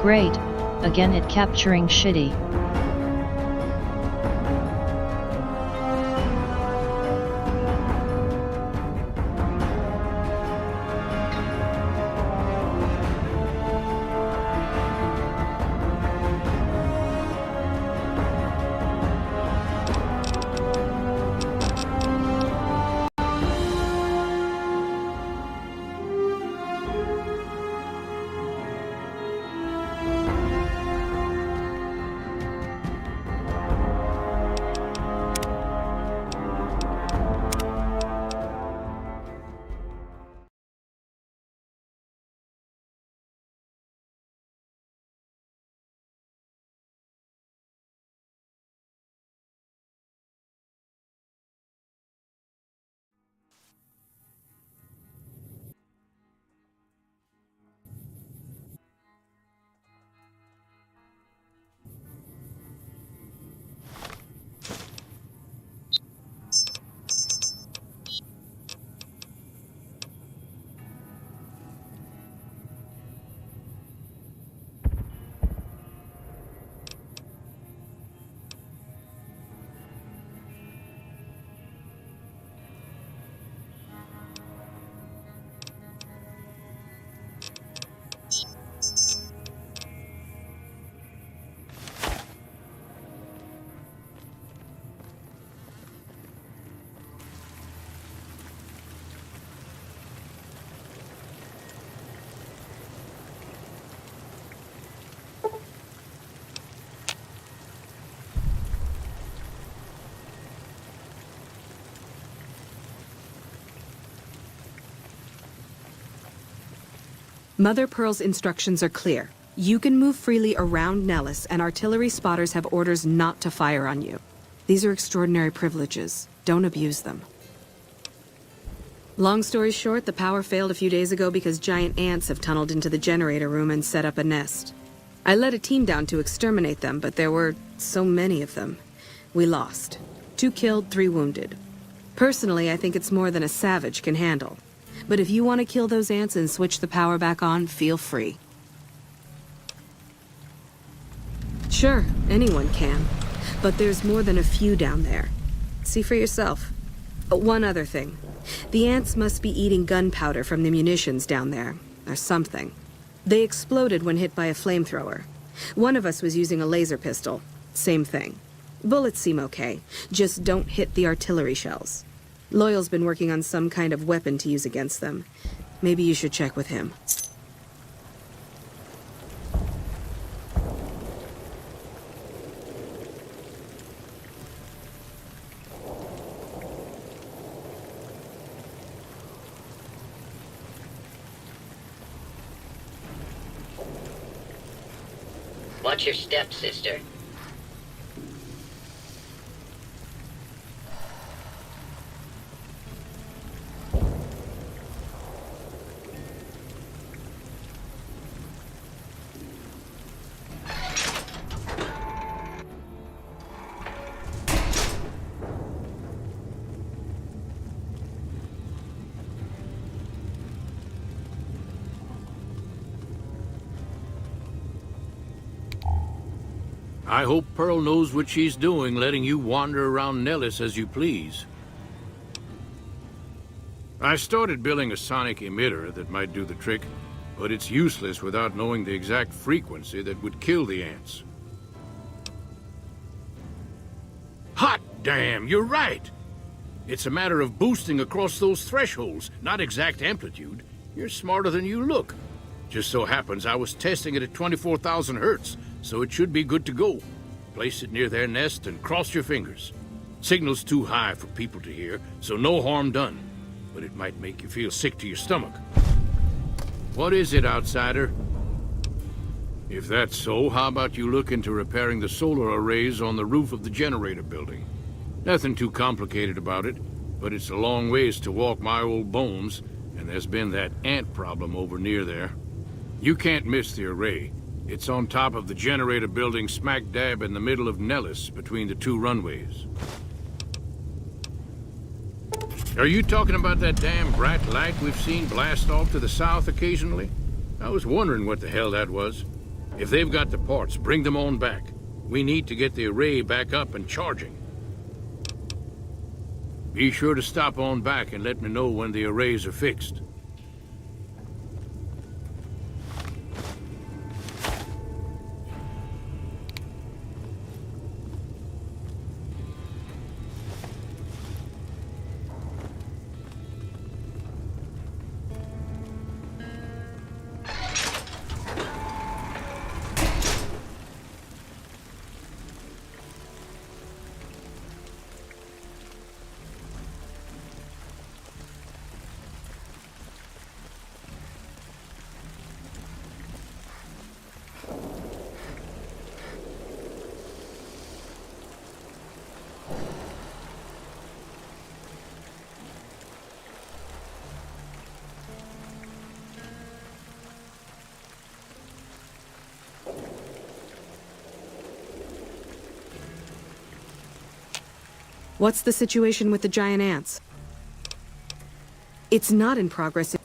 Great, again it capturing shitty. Mother Pearl's instructions are clear. You can move freely around Nellis, and artillery spotters have orders not to fire on you. These are extraordinary privileges. Don't abuse them. Long story short, the power failed a few days ago because giant ants have tunneled into the generator room and set up a nest. I led a team down to exterminate them, but there were so many of them. We lost. 2 killed, 3 wounded. Personally, I think it's more than a savage can handle. But if you want to kill those ants and switch the power back on, feel free. Sure, anyone can. But there's more than a few down there. See for yourself. One other thing. The ants must be eating gunpowder from the munitions down there, or something. They exploded when hit by a flamethrower. One of us was using a laser pistol. Same thing. Bullets seem okay, just don't hit the artillery shells. Loyal's been working on some kind of weapon to use against them. Maybe you should check with him. Watch your step, sister. I hope Pearl knows what she's doing, letting you wander around Nellis as you please. I started building a sonic emitter that might do the trick, but it's useless without knowing the exact frequency that would kill the ants. Hot damn, you're right! It's a matter of boosting across those thresholds, not exact amplitude. You're smarter than you look. Just so happens I was testing it at 24,000 hertz, so it should be good to go. Place it near their nest and cross your fingers. Signal's too high for people to hear, so no harm done. But it might make you feel sick to your stomach. What is it, outsider? If that's so, how about you look into repairing the solar arrays on the roof of the generator building? Nothing too complicated about it, but it's a long ways to walk my old bones, and there's been that ant problem over near there. You can't miss the array. It's on top of the generator building smack dab in the middle of Nellis, between the two runways. Are you talking about that damn bright light we've seen blast off to the south occasionally? I was wondering what the hell that was. If they've got the parts, bring them on back. We need to get the array back up and charging. Be sure to stop on back and let me know when the arrays are fixed. What's the situation with the giant ants? It's not in progress.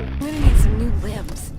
I'm gonna need some new limbs.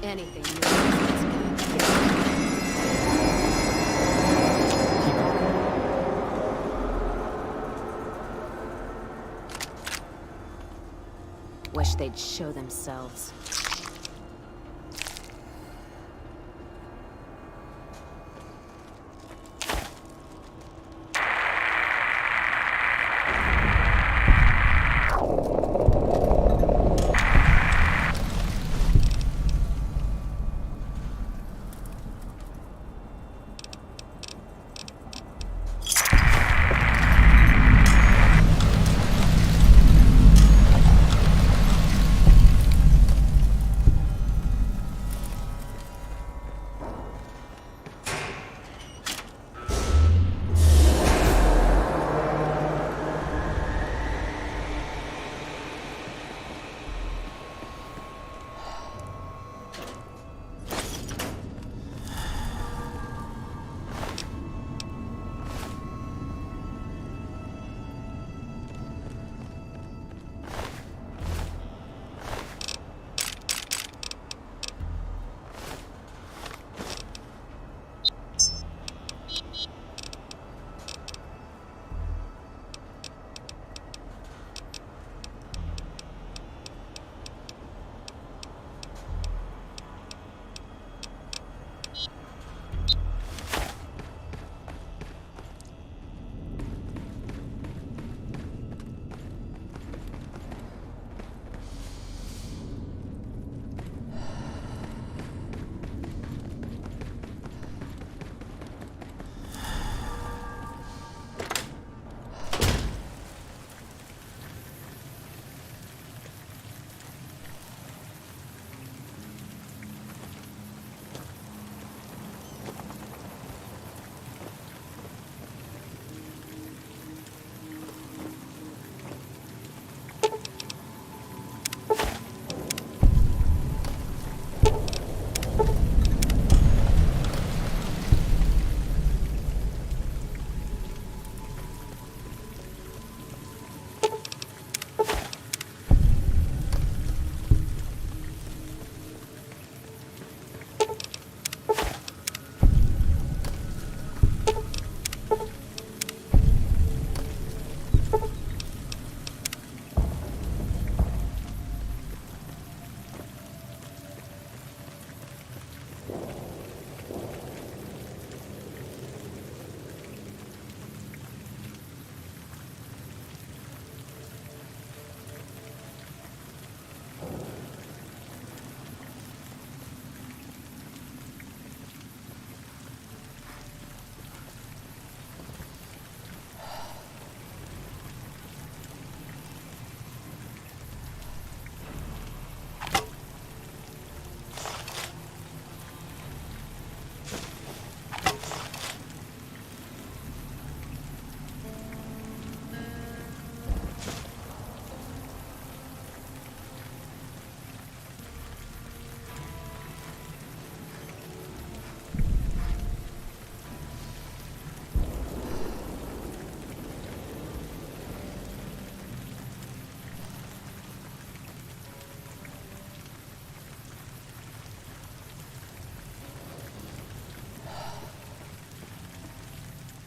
Anything you want. Wish they'd show themselves.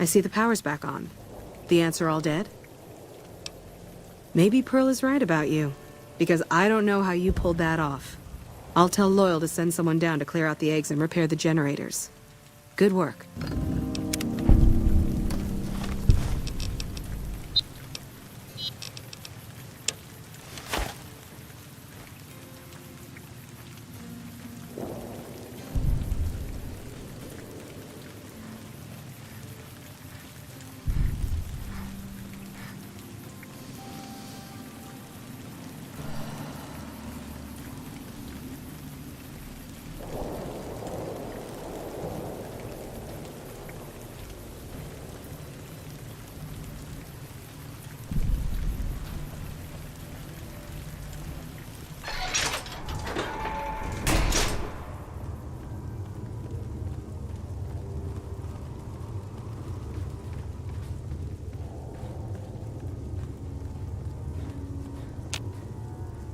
I see the power's back on. The ants are all dead? Maybe Pearl is right about you, because I don't know how you pulled that off. I'll tell Loyal to send someone down to clear out the eggs and repair the generators. Good work.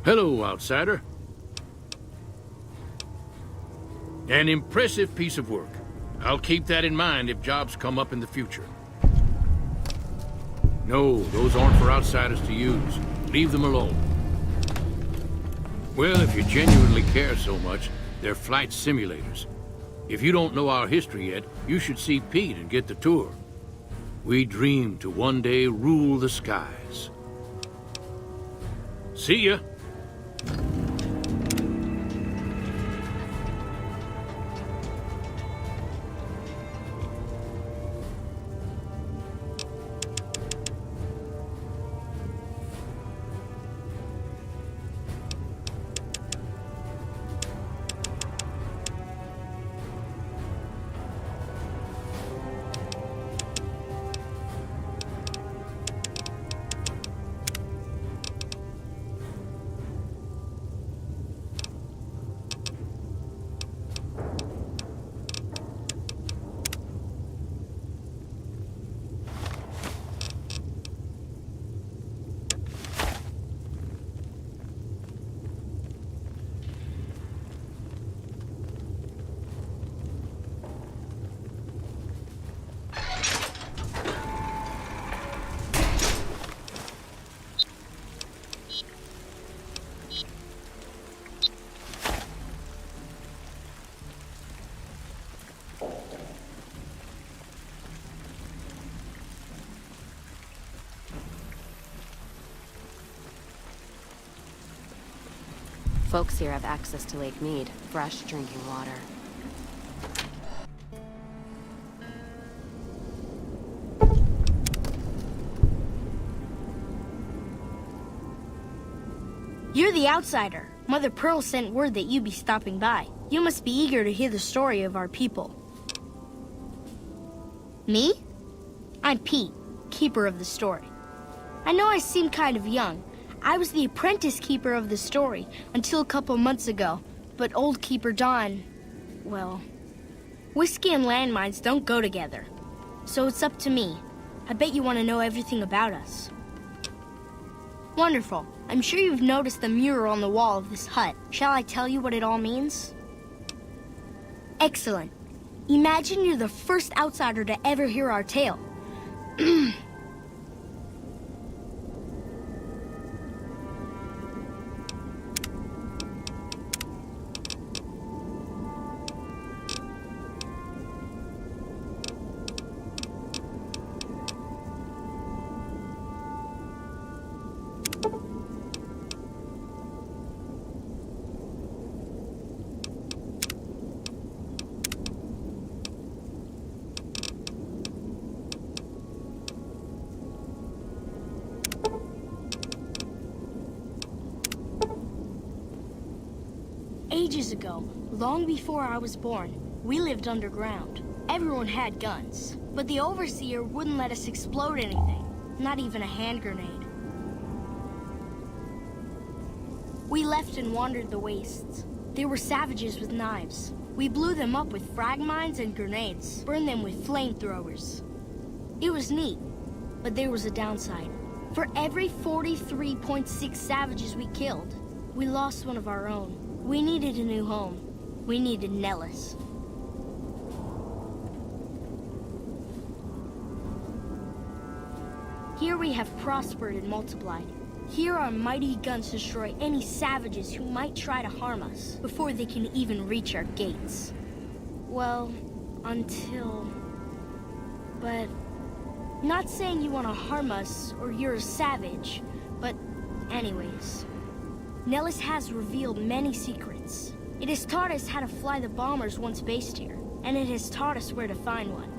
Hello, outsider. An impressive piece of work. I'll keep that in mind if jobs come up in the future. No, those aren't for outsiders to use. Leave them alone. Well, if you genuinely care so much, they're flight simulators. If you don't know our history yet, you should see Pete and get the tour. We dream to one day rule the skies. See ya! Folks here have access to Lake Mead, fresh drinking water. You're the outsider. Mother Pearl sent word that you'd be stopping by. You must be eager to hear the story of our people. Me? I'm Pete, keeper of the story. I know I seem kind of young. I was the apprentice keeper of the story until a couple months ago, but old Keeper Don, well, whiskey and landmines don't go together. So it's up to me. I bet you want to know everything about us. Wonderful. I'm sure you've noticed the mural on the wall of this hut. Shall I tell you what it all means? Excellent. Imagine you're the first outsider to ever hear our tale. Ages ago, long before I was born, we lived underground. Everyone had guns, but the overseer wouldn't let us explode anything, not even a hand grenade. We left and wandered the wastes. There were savages with knives. We blew them up with frag mines and grenades, burned them with flamethrowers. It was neat, but there was a downside. For every 43.6 savages we killed, we lost one of our own. We needed a new home. We needed Nellis. Here we have prospered and multiplied. Here our mighty guns destroy any savages who might try to harm us before they can even reach our gates. Well, until... But... Not saying you want to harm us or you're a savage, but anyways. Nellis has revealed many secrets. It has taught us how to fly the bombers once based here, and it has taught us where to find one.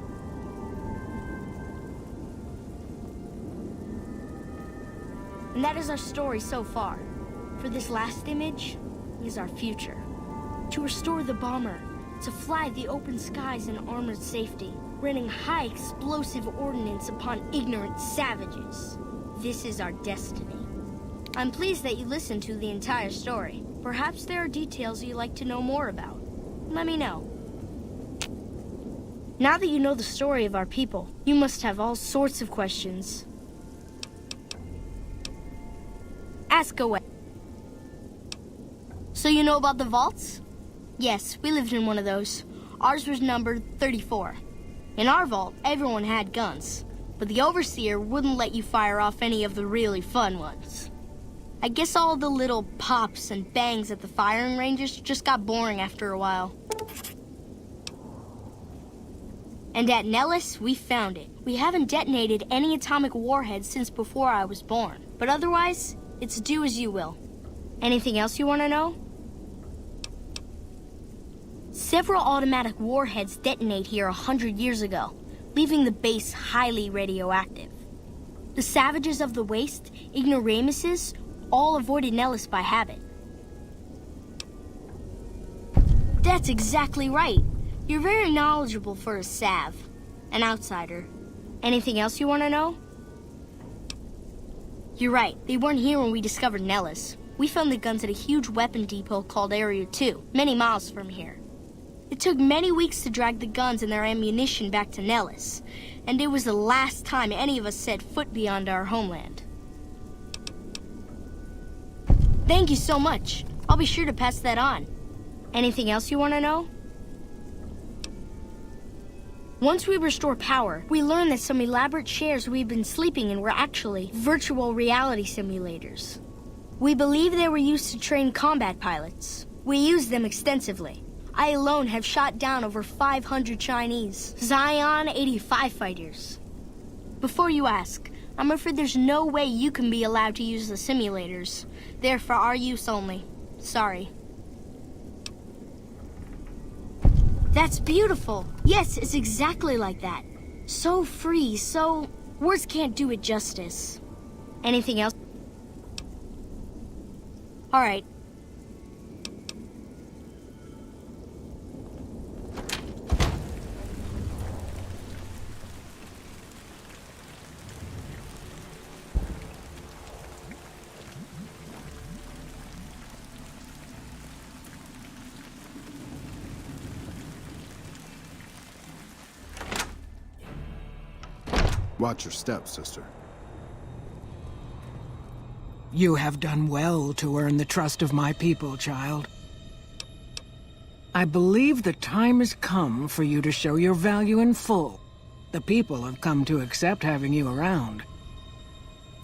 And that is our story so far. For this last image is our future. To restore the bomber, to fly the open skies in armored safety, raining high explosive ordnance upon ignorant savages. This is our destiny. I'm pleased that you listened to the entire story. Perhaps there are details you'd like to know more about. Let me know. Now that you know the story of our people, you must have all sorts of questions. Ask away. So you know about the vaults? Yes, we lived in one of those. Ours was numbered 34. In our vault, everyone had guns, but the overseer wouldn't let you fire off any of the really fun ones. I guess all the little pops and bangs at the firing ranges just got boring after a while. And at Nellis, we found it. We haven't detonated any atomic warheads since before I was born, but otherwise, it's do as you will. Anything else you want to know? Several automatic warheads detonate here 100 years ago, leaving the base highly radioactive. The savages of the Waste, ignoramuses, all avoided Nellis by habit. That's exactly right. You're very knowledgeable for a Sav, an outsider. Anything else you want to know? You're right, they weren't here when we discovered Nellis. We found the guns at a huge weapon depot called Area 2, many miles from here. It took many weeks to drag the guns and their ammunition back to Nellis, and it was the last time any of us set foot beyond our homeland. Thank you so much. I'll be sure to pass that on. Anything else you want to know? Once we restore power, we learned that some elaborate chairs we've been sleeping in were actually virtual reality simulators. We believe they were used to train combat pilots. We used them extensively. I alone have shot down over 500 Chinese Zion 85 fighters. Before you ask, I'm afraid there's no way you can be allowed to use the simulators. They're for our use only. Sorry. That's beautiful. Yes, it's exactly like that. So free, so... Words can't do it justice. Anything else? All right. Watch your step, sister. You have done well to earn the trust of my people, child. I believe the time has come for you to show your value in full. The people have come to accept having you around.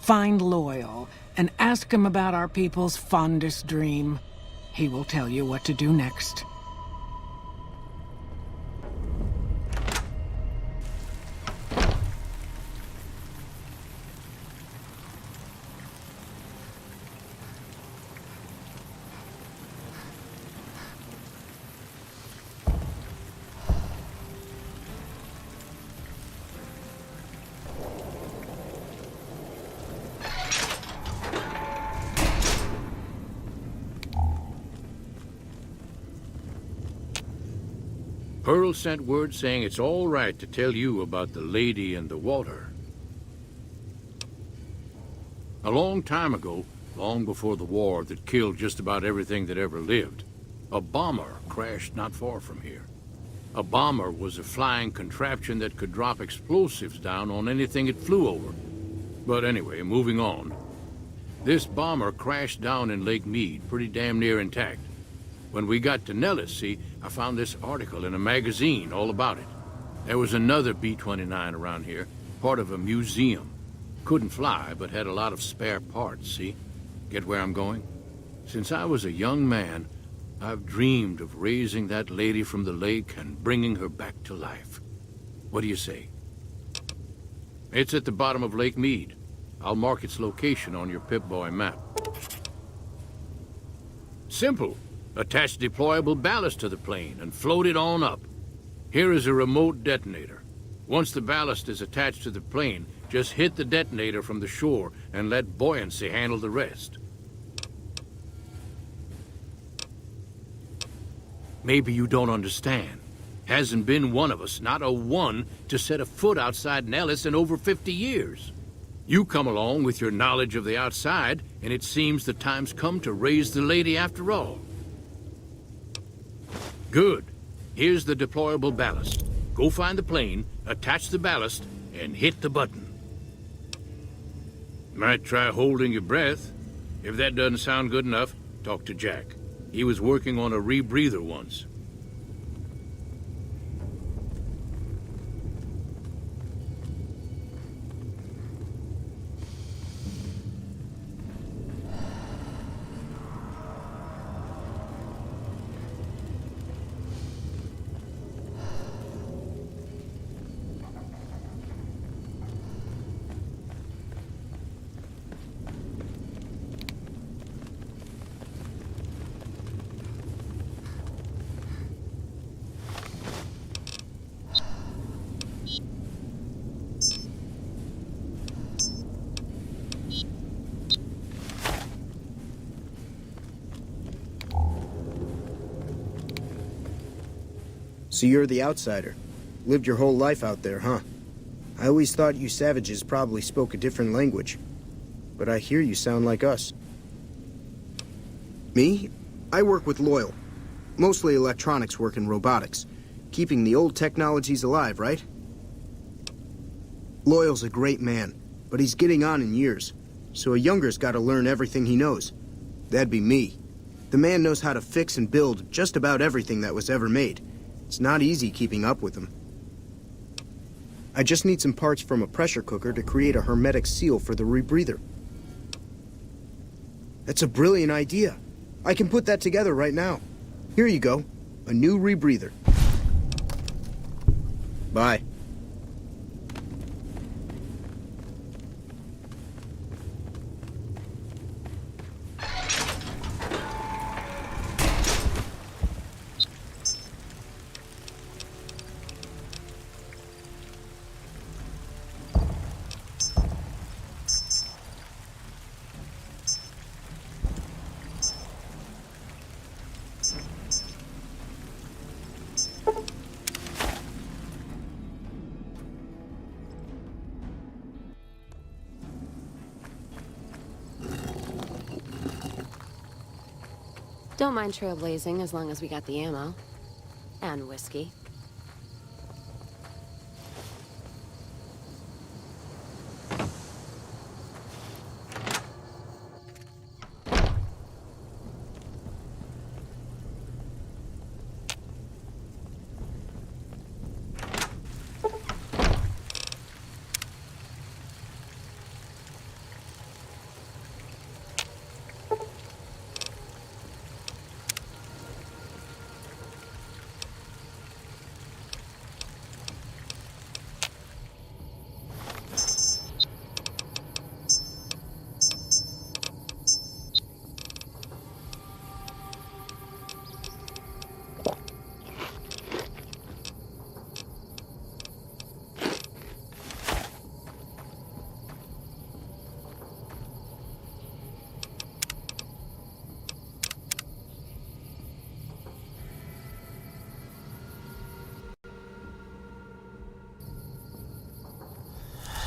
Find Loyal and ask him about our people's fondest dream. He will tell you what to do next. Pearl sent word saying it's all right to tell you about the lady in the water. A long time ago, long before the war that killed just about everything that ever lived, a bomber crashed not far from here. A bomber was a flying contraption that could drop explosives down on anything it flew over. But anyway, moving on. This bomber crashed down in Lake Mead, pretty damn near intact. When we got to Nellis, see, I found this article in a magazine all about it. There was another B-29 around here, part of a museum. Couldn't fly, but had a lot of spare parts, see? Get where I'm going? Since I was a young man, I've dreamed of raising that lady from the lake and bringing her back to life. What do you say? It's at the bottom of Lake Mead. I'll mark its location on your Pip-Boy map. Simple. Attach deployable ballast to the plane and float it on up. Here is a remote detonator. Once the ballast is attached to the plane, just hit the detonator from the shore and let buoyancy handle the rest. Maybe you don't understand. Hasn't been one of us, not a one, to set a foot outside Nellis in over 50 years. You come along with your knowledge of the outside, and it seems the time's come to raise the lady after all. Good. Here's the deployable ballast. Go find the plane, attach the ballast, and hit the button. Might try holding your breath. If that doesn't sound good enough, talk to Jack. He was working on a rebreather once. So you're the outsider. Lived your whole life out there, huh? I always thought you savages probably spoke a different language. But I hear you sound like us. Me? I work with Loyal. Mostly electronics work and robotics. Keeping the old technologies alive, right? Loyal's a great man, but he's getting on in years. So a younger's gotta learn everything he knows. That'd be me. The man knows how to fix and build just about everything that was ever made. It's not easy keeping up with him. I just need some parts from a pressure cooker to create a hermetic seal for the rebreather. That's a brilliant idea. I can put that together right now. Here you go. A new rebreather. Bye. Don't mind trailblazing as long as we got the ammo. And whiskey.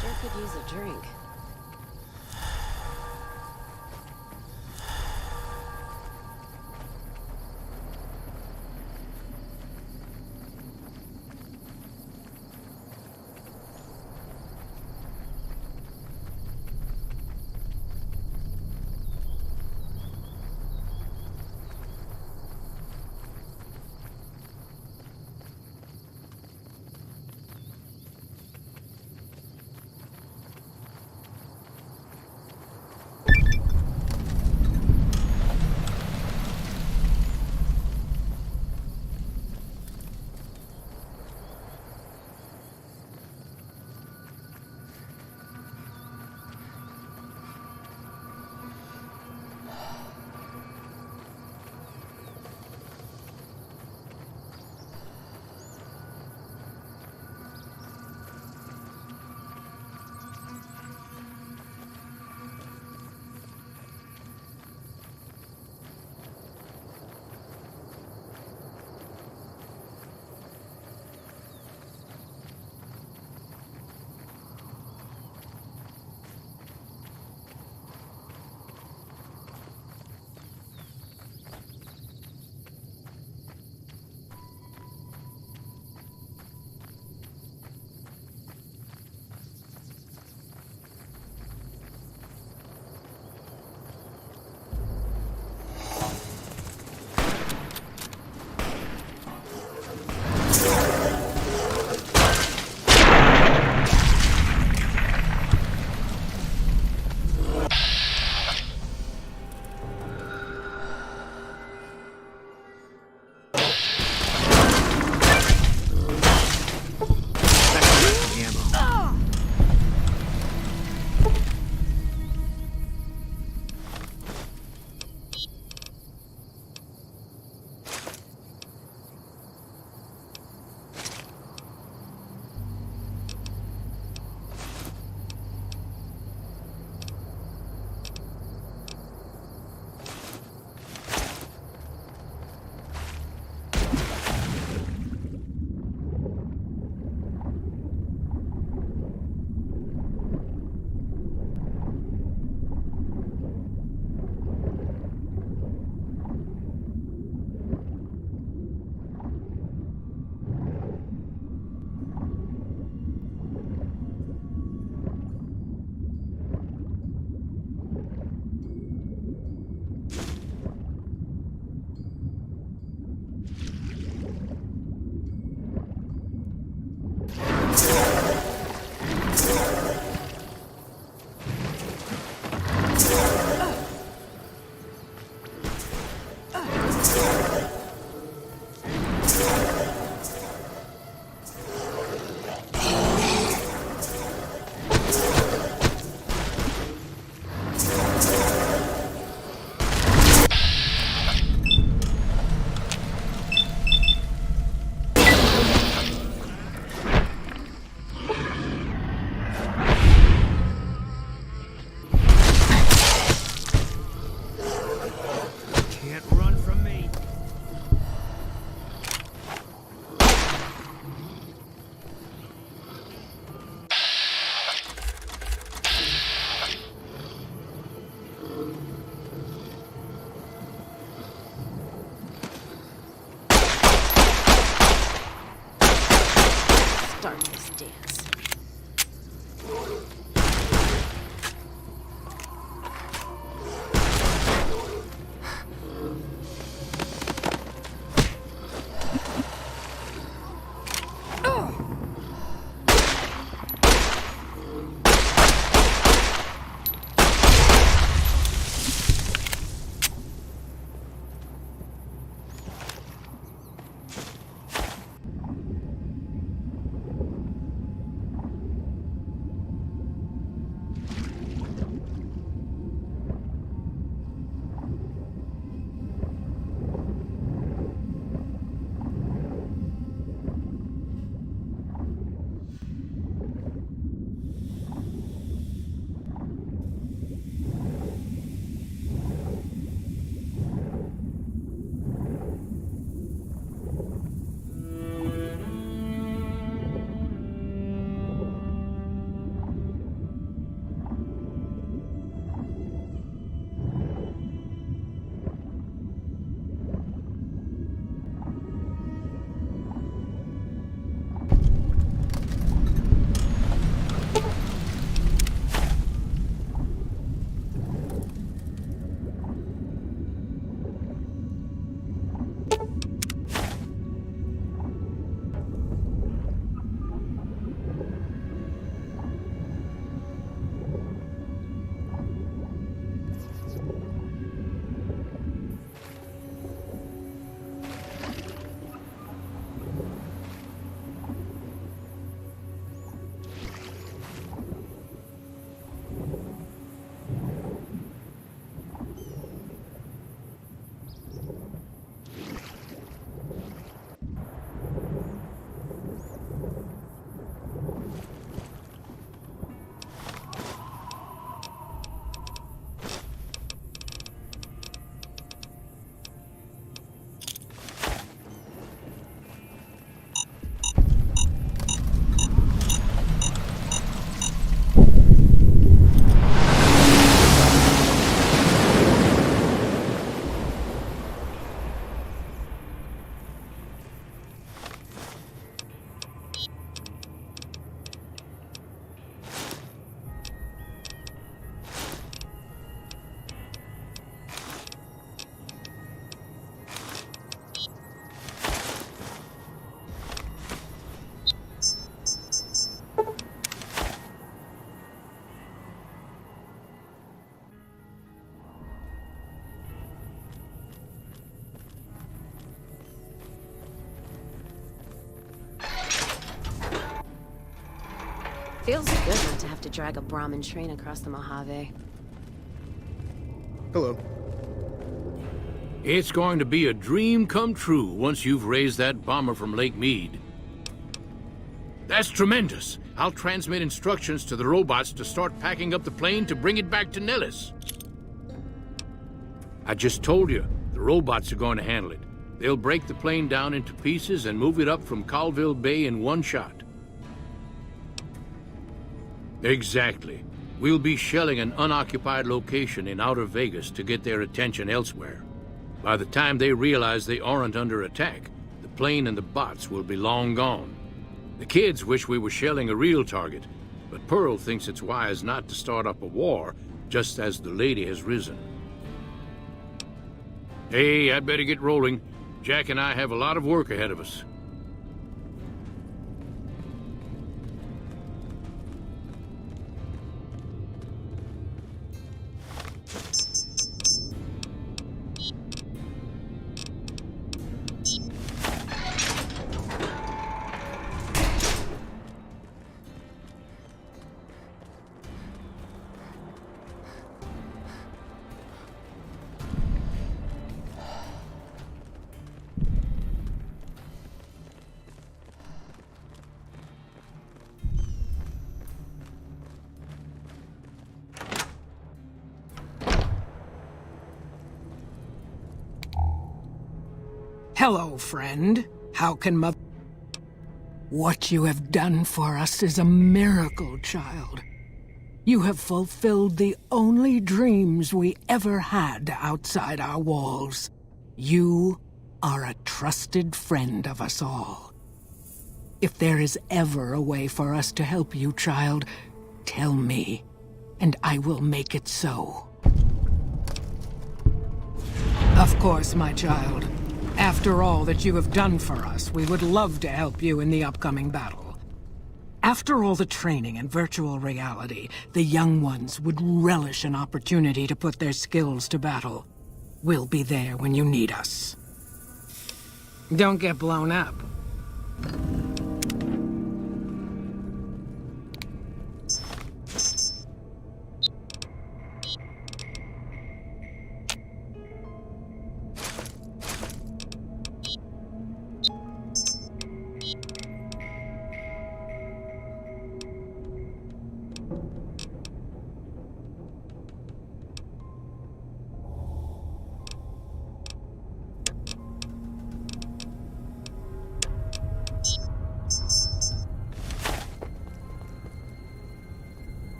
Sure could use a drink. Feels good not to have to drag a Brahmin train across the Mojave. Hello. It's going to be a dream come true once you've raised that bomber from Lake Mead. That's tremendous. I'll transmit instructions to the robots to start packing up the plane to bring it back to Nellis. I just told you, the robots are going to handle it. They'll break the plane down into pieces and move it up from Colville Bay in one shot. Exactly. We'll be shelling an unoccupied location in outer Vegas to get their attention elsewhere. By the time they realize they aren't under attack, the plane and the bots will be long gone. The kids wish we were shelling a real target, but Pearl thinks it's wise not to start up a war just as the lady has risen. Hey, I'd better get rolling. Jack and I have a lot of work ahead of us. Hello, friend. How can Mother... What you have done for us is a miracle, child. You have fulfilled the only dreams we ever had outside our walls. You are a trusted friend of us all. If there is ever a way for us to help you, child, tell me, and I will make it so. Of course, my child. After all that you have done for us, we would love to help you in the upcoming battle. After all the training and virtual reality, the young ones would relish an opportunity to put their skills to battle. We'll be there when you need us. Don't get blown up.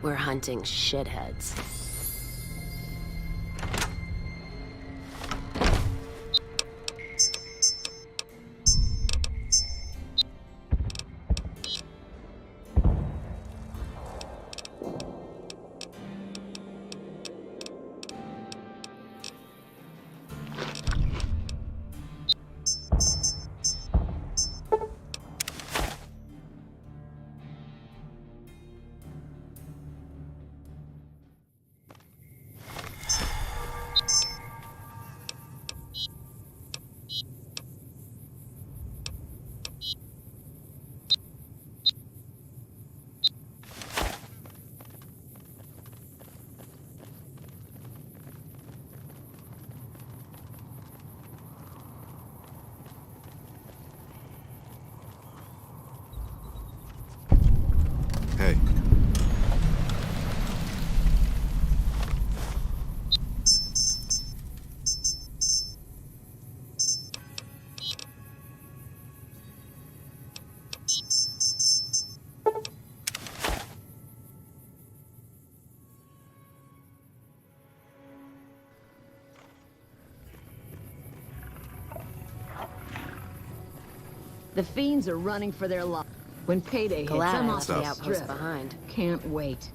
We're hunting shitheads. Hey. The fiends are running for their life. When payday hits, I'm off Glad the the outpost strip. behind. Can't wait.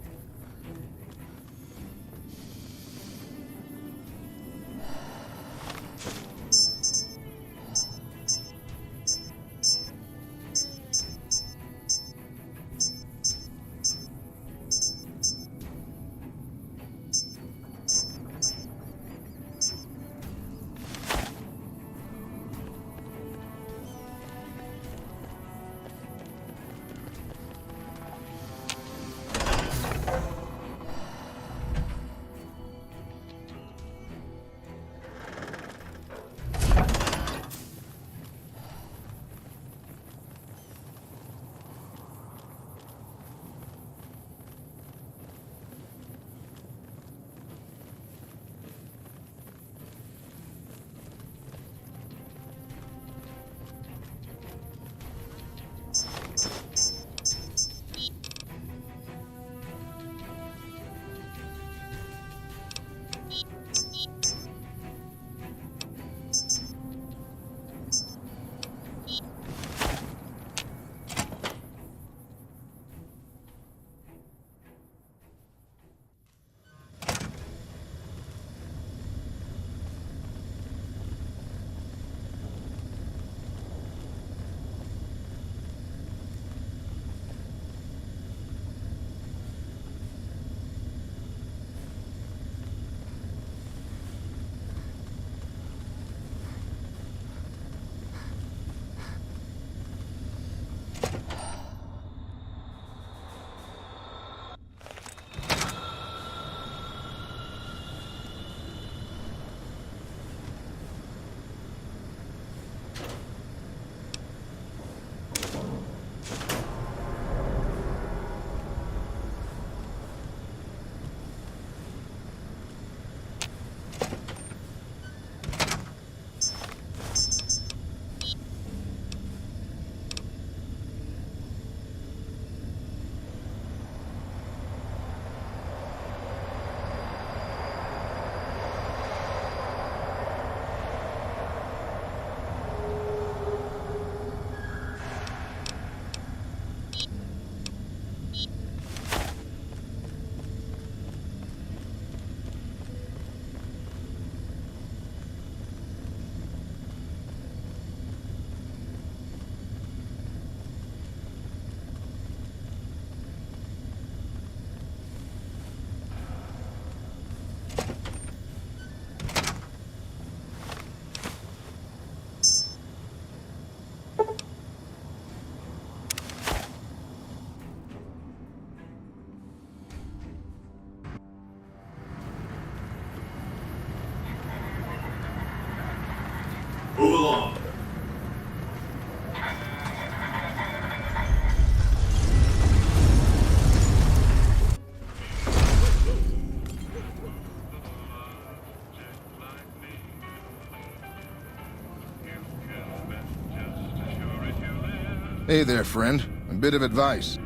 Hey there, friend. A bit of advice.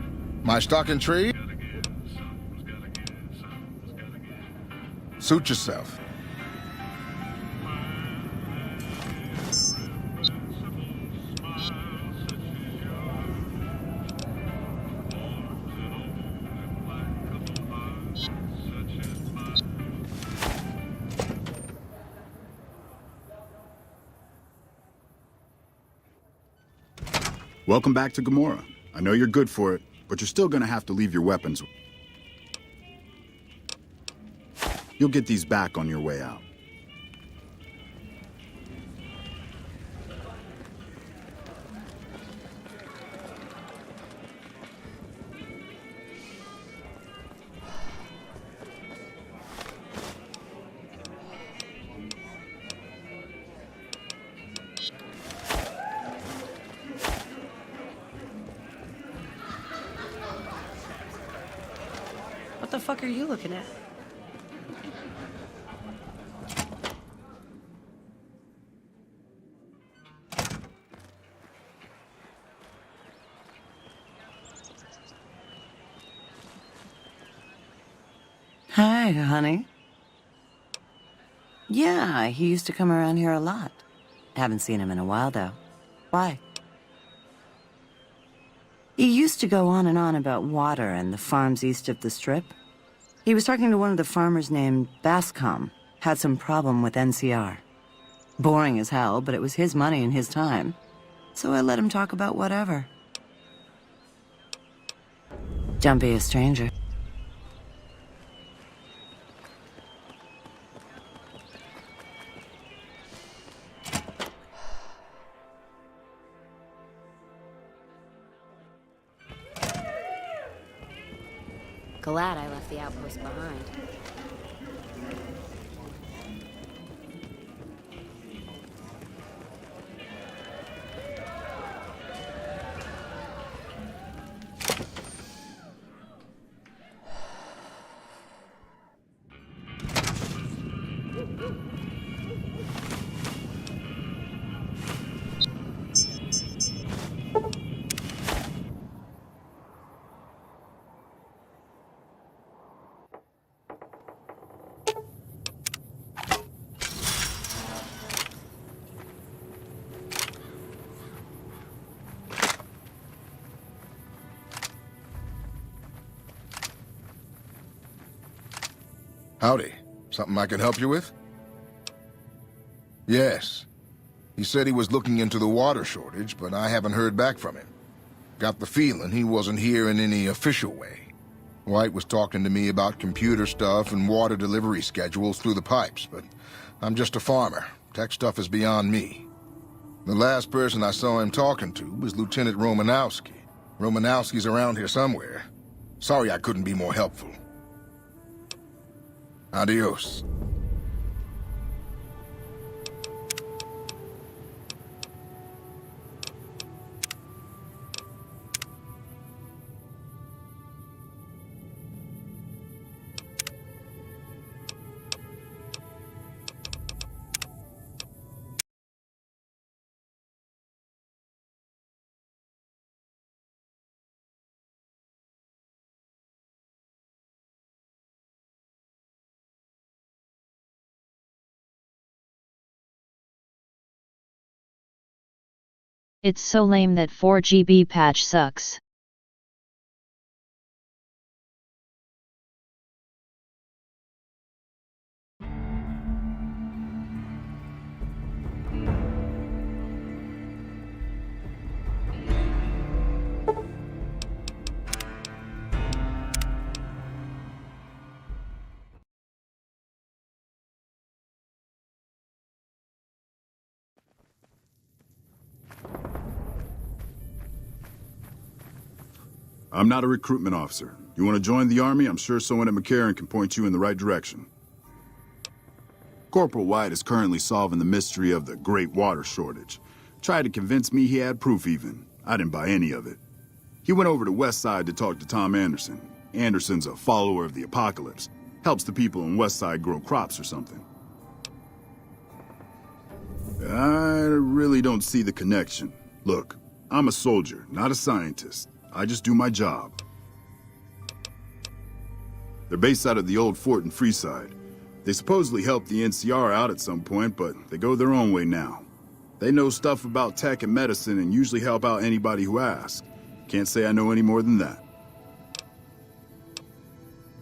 My stock in trade? Suit yourself. Welcome back to Gamora. I know you're good for it, but you're still gonna have to leave your weapons. You'll get these back on your way out. What the fuck are you looking at? Hi, honey. Yeah, he used to come around here a lot. Haven't seen him in a while, though. Why? He used to go on and on about water and the farms east of the Strip. He was talking to one of the farmers named Bascom. Had some problem with NCR. Boring as hell, but it was his money and his time. So I let him talk about whatever. Don't be a stranger. Glad I left the outpost behind. Howdy. Something I can help you with? Yes. He said he was looking into the water shortage, but I haven't heard back from him. Got the feeling he wasn't here in any official way. White was talking to me about computer stuff and water delivery schedules through the pipes, but I'm just a farmer. Tech stuff is beyond me. The last person I saw him talking to was Lieutenant Romanowski. Romanowski's around here somewhere. Sorry I couldn't be more helpful. Adios. It's so lame that 4GB patch sucks. I'm not a recruitment officer. You want to join the Army? I'm sure someone at McCarran can point you in the right direction. Corporal White is currently solving the mystery of the Great Water Shortage. Tried to convince me he had proof even. I didn't buy any of it. He went over to West Side to talk to Tom Anderson. Anderson's a follower of the apocalypse. Helps the people in West Side grow crops or something. I really don't see the connection. Look, I'm a soldier, not a scientist. I just do my job. They're based out of the old fort in Freeside. They supposedly helped the NCR out at some point, but they go their own way now. They know stuff about tech and medicine and usually help out anybody who asks. Can't say I know any more than that.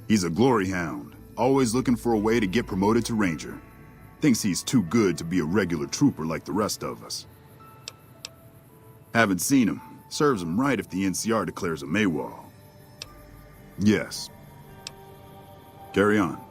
He's a glory hound, always looking for a way to get promoted to ranger. Thinks he's too good to be a regular trooper like the rest of us. Haven't seen him. Serves him right if the NCR declares him AWOL. Yes. Carry on.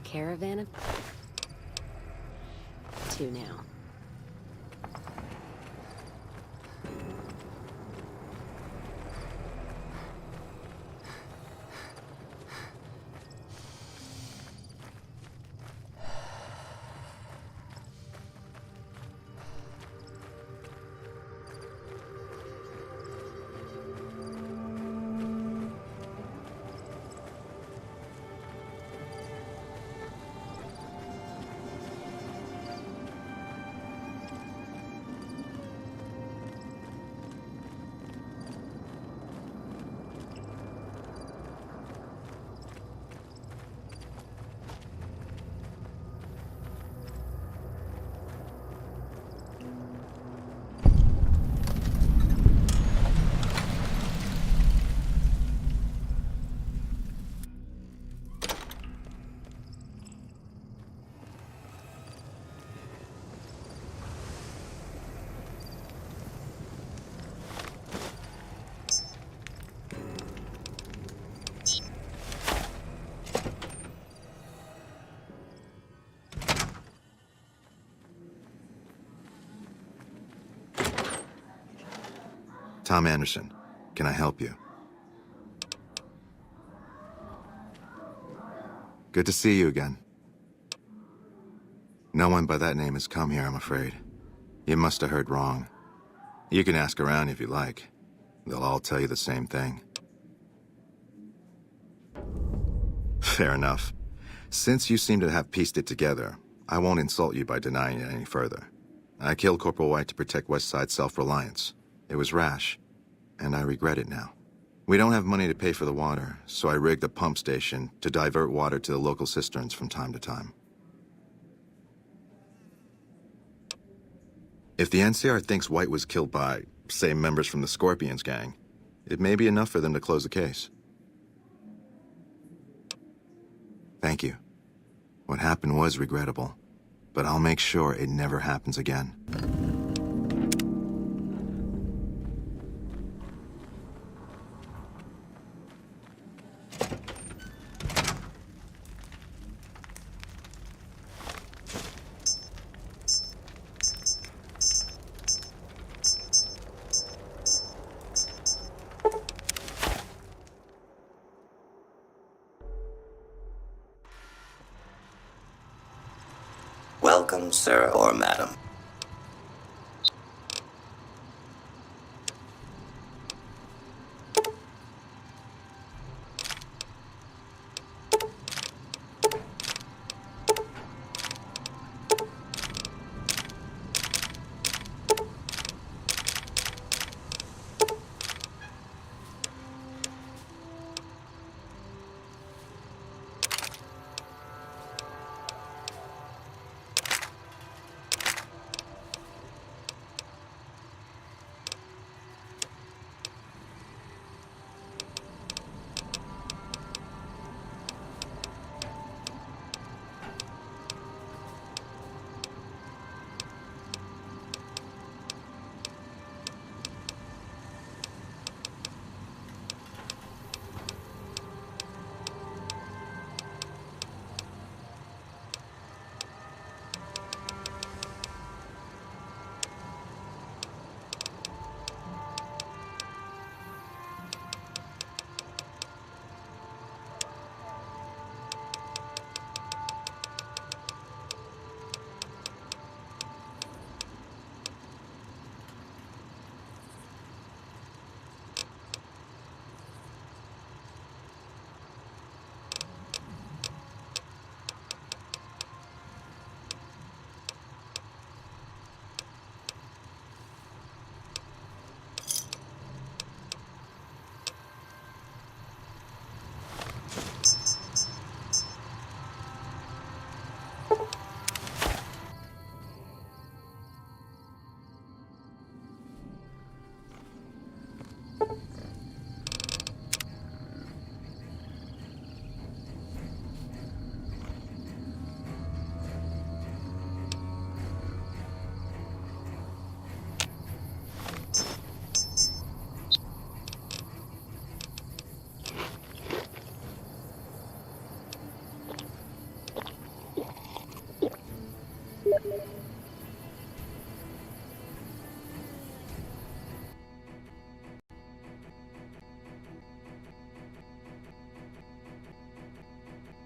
Caravan of 2 now. Tom Anderson, can I help you? Good to see you again. No one by that name has come here, I'm afraid. You must have heard wrong. You can ask around if you like. They'll all tell you the same thing. Fair enough. Since you seem to have pieced it together, I won't insult you by denying it any further. I killed Corporal White to protect West Side self-reliance. It was rash, and I regret it now. We don't have money to pay for the water, so I rigged a pump station to divert water to the local cisterns from time to time. If the NCR thinks White was killed by, say, members from the Scorpions gang, it may be enough for them to close the case. Thank you. What happened was regrettable, but I'll make sure it never happens again. Welcome, sir or madam.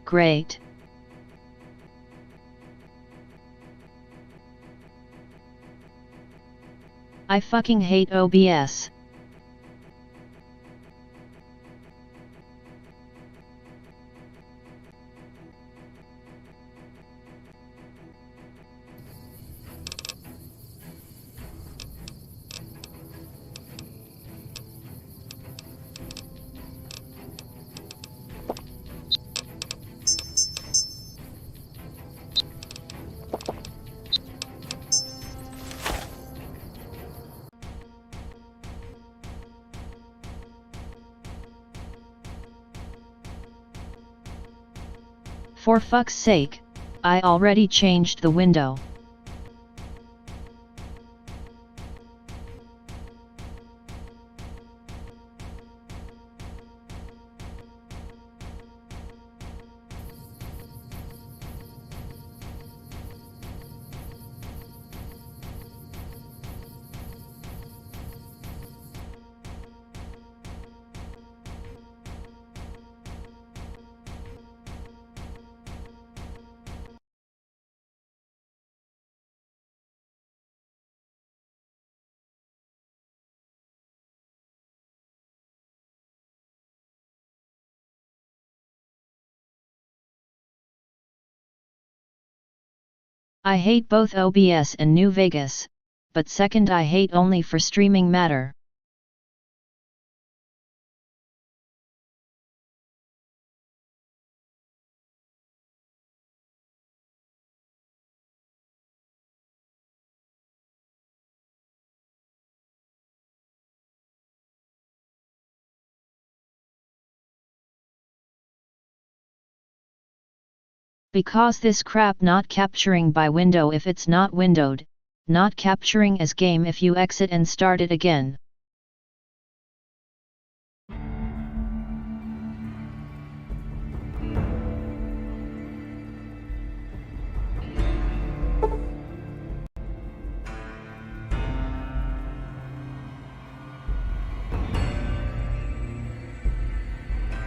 Great. I fucking hate OBS. For fuck's sake, I already changed the window. I hate both OBS and New Vegas, but second I hate only for streaming matter. Because this crap not capturing by window if it's not windowed, not capturing as game if you exit and start it again.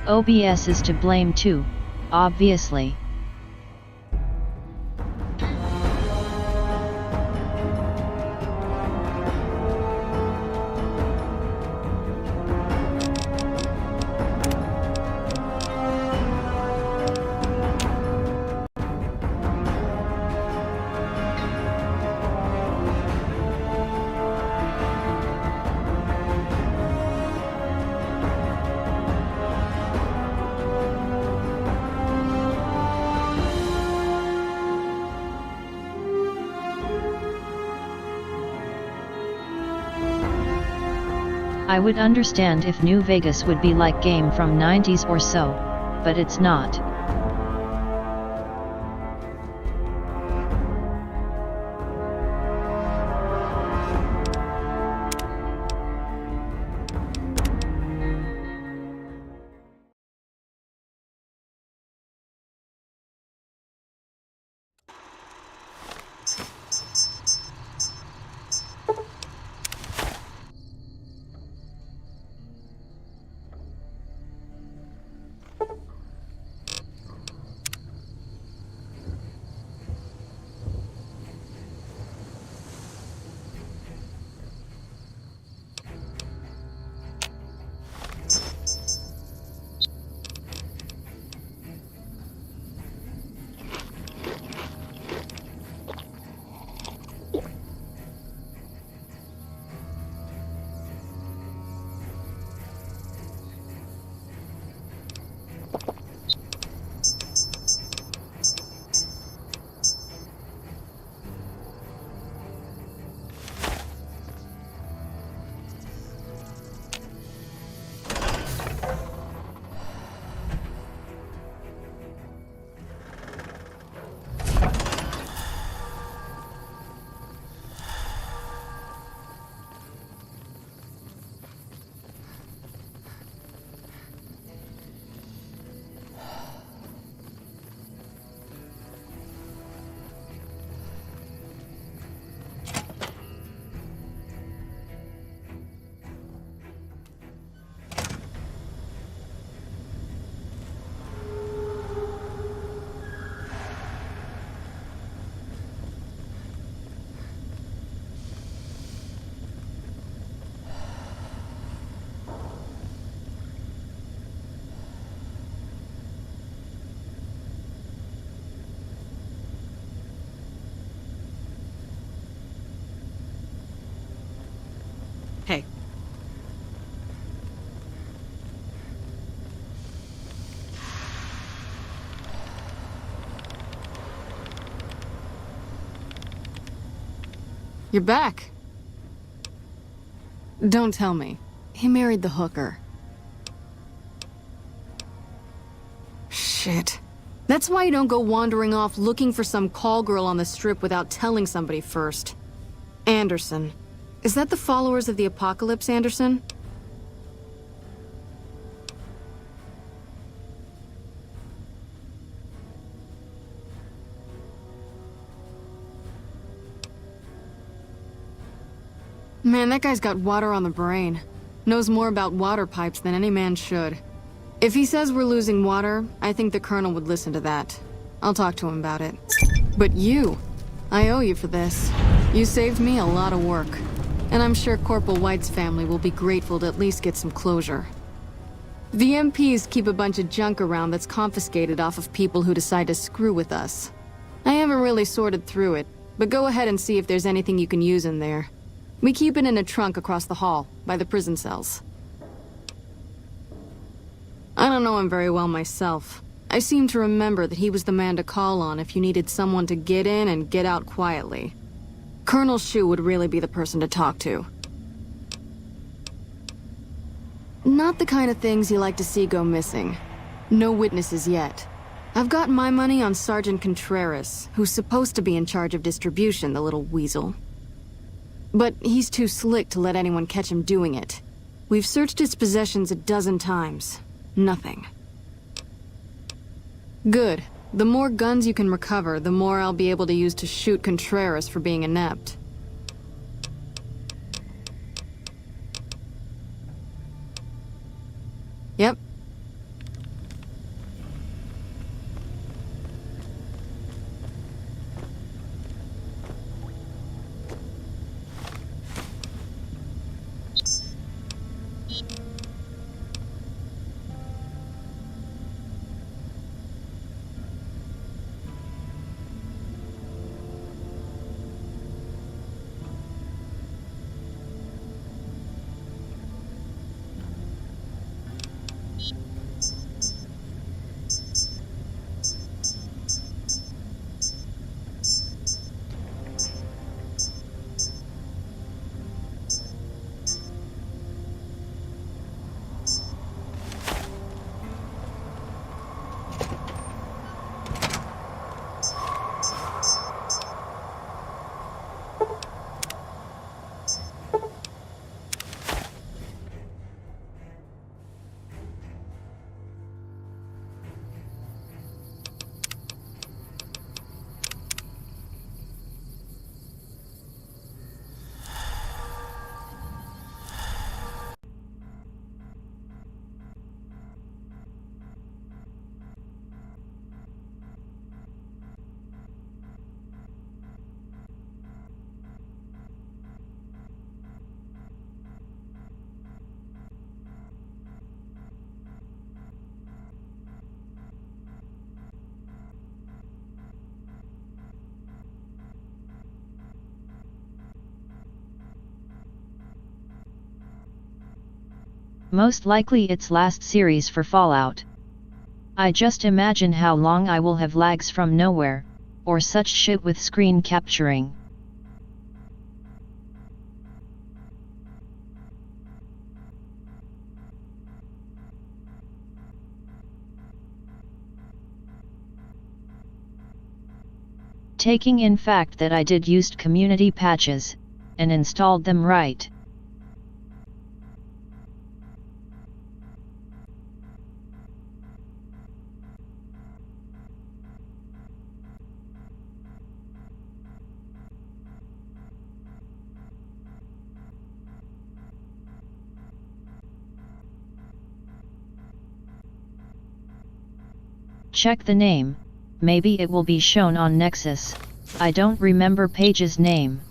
OBS is to blame too, obviously. I would understand if New Vegas would be like game from 90s or so, but it's not. you're back. Don't tell me. He married the hooker. Shit. That's why you don't go wandering off looking for some call girl on the strip without telling somebody first. Anderson. Is that the followers of the apocalypse, Anderson? Man, that guy's got water on the brain. Knows more about water pipes than any man should. If he says we're losing water, I think the Colonel would listen to that. I'll talk to him about it. But you, I owe you for this. You saved me a lot of work. And I'm sure Corporal White's family will be grateful to at least get some closure. The MPs keep a bunch of junk around that's confiscated off of people who decide to screw with us. I haven't really sorted through it, but go ahead and see if there's anything you can use in there. We keep it in a trunk across the hall, by the prison cells. I don't know him very well myself. I seem to remember that he was the man to call on if you needed someone to get in and get out quietly. Colonel Shu would really be the person to talk to. Not the kind of things you like to see go missing. No witnesses yet. I've got my money on Sergeant Contreras, who's supposed to be in charge of distribution, the little weasel. But he's too slick to let anyone catch him doing it. We've searched his possessions a dozen times. Nothing. Good. The more guns you can recover, the more I'll be able to use to shoot Contreras for being inept. Yep. Most likely its last series for Fallout. I just imagine how long I will have lags from nowhere, or such shit with screen capturing. Taking in fact that I did used community patches, and installed them right. Check the name, maybe it will be shown on Nexus. I don't remember Paige's name.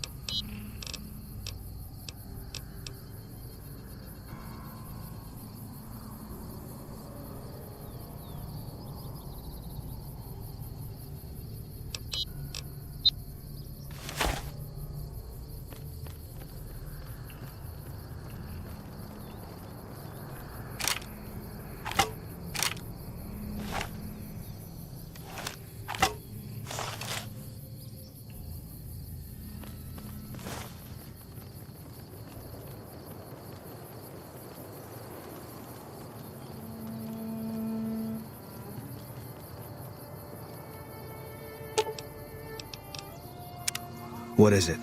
What is it?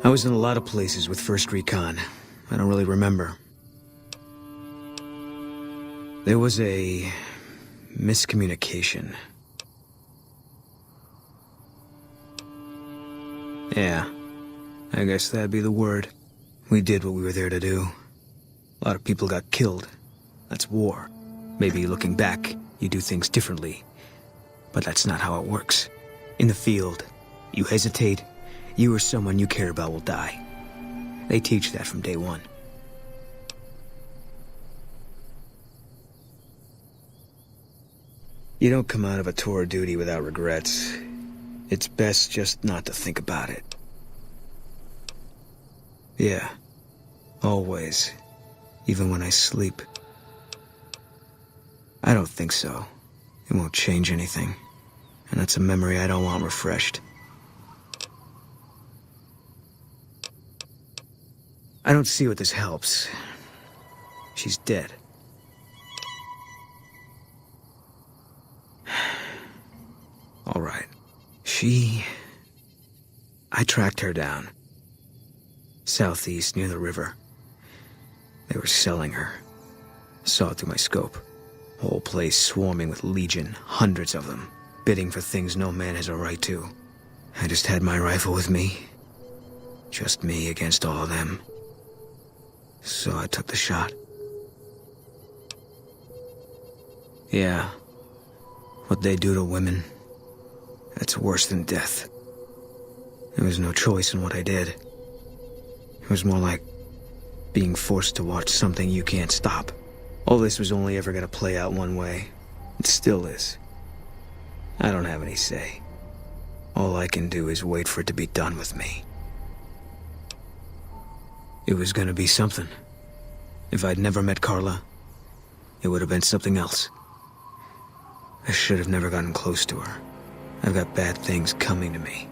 I was in a lot of places with 1st Recon. I don't really remember. There was a miscommunication. Yeah, I guess that'd be the word. We did what we were there to do. A lot of people got killed. That's war. Maybe looking back, you do things differently. But that's not how it works. In the field, you hesitate, you or someone you care about will die. They teach that from day one. You don't come out of a tour of duty without regrets. It's best just not to think about it. Yeah, always. Even when I sleep. I don't think so. It won't change anything. And that's a memory I don't want refreshed. I don't see what this helps. She's dead. All right. I tracked her down. Southeast, near the river. They were selling her. Saw it through my scope. Whole place swarming with legion, hundreds of them, bidding for things no man has a right to. I just had my rifle with me. Just me against all of them. So I took the shot. Yeah. What they do to women, that's worse than death. There was no choice in what I did. It was more like being forced to watch something you can't stop. All this was only ever gonna play out one way. It still is. I don't have any say. All I can do is wait for it to be done with me. It was gonna be something. If I'd never met Carla, it would have been something else. I should have never gotten close to her. I've got bad things coming to me.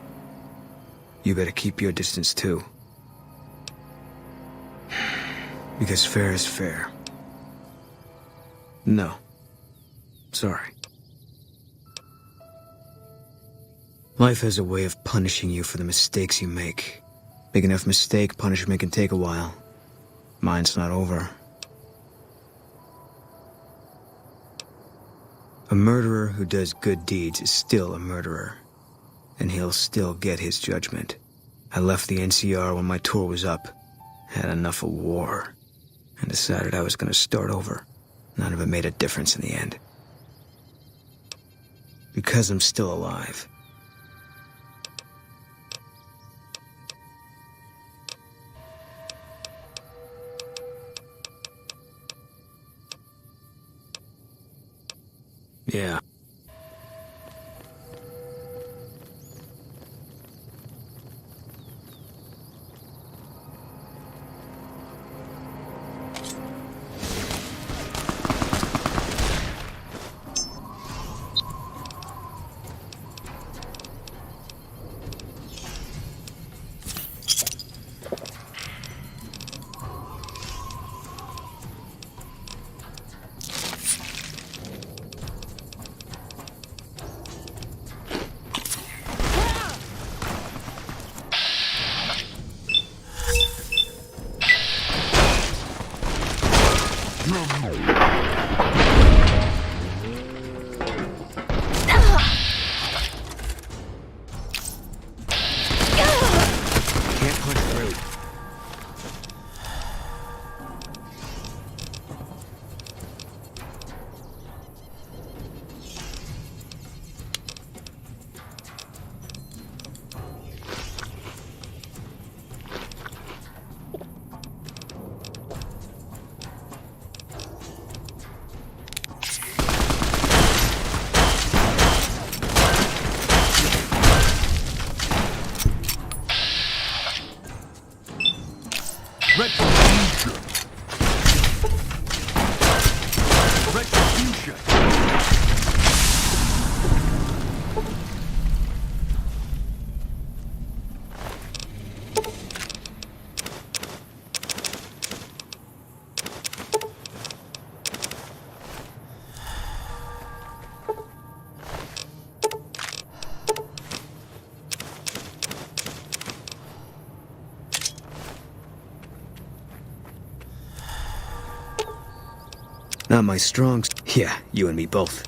You better keep your distance too. Because fair is fair. No. Sorry. Life has a way of punishing you for the mistakes you make. Big enough mistake, punishment can take a while. Mine's not over. A murderer who does good deeds is still a murderer. And he'll still get his judgment. I left the NCR when my tour was up. Had enough of war. And decided I was gonna start over. None of it made a difference in the end. Because I'm still alive. Yeah. Not my strong... Yeah, you and me both.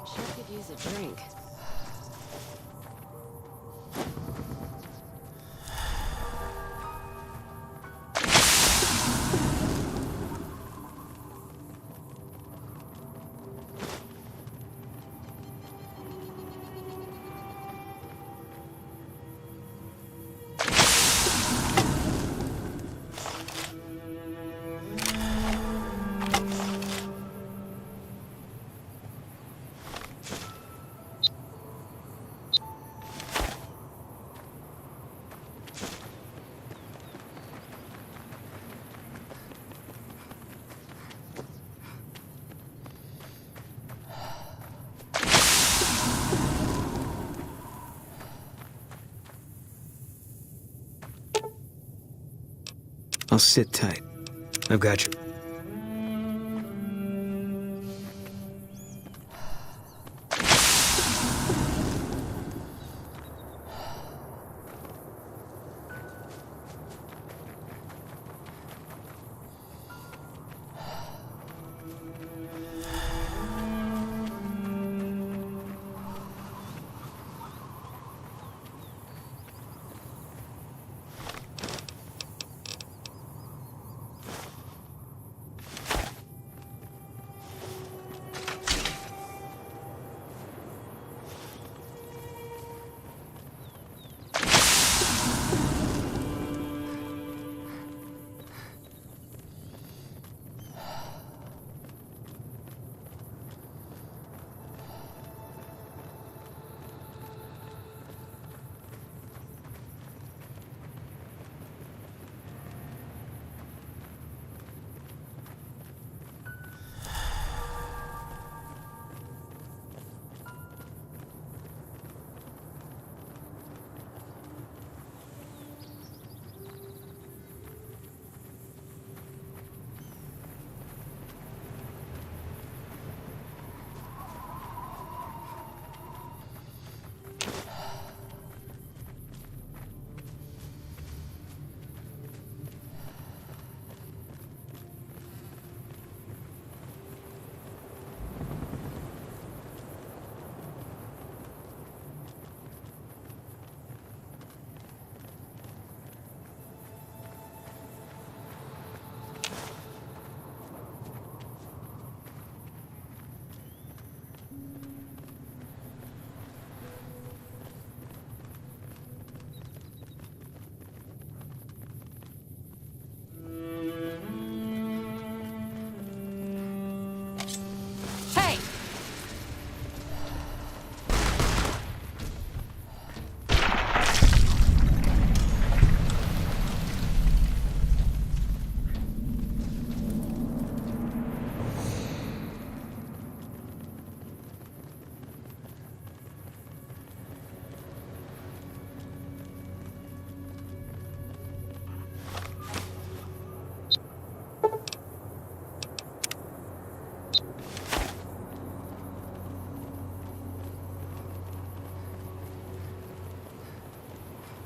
Sure could use a drink. I'll sit tight. I've got you.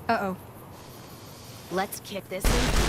Uh-oh. Let's kick this in.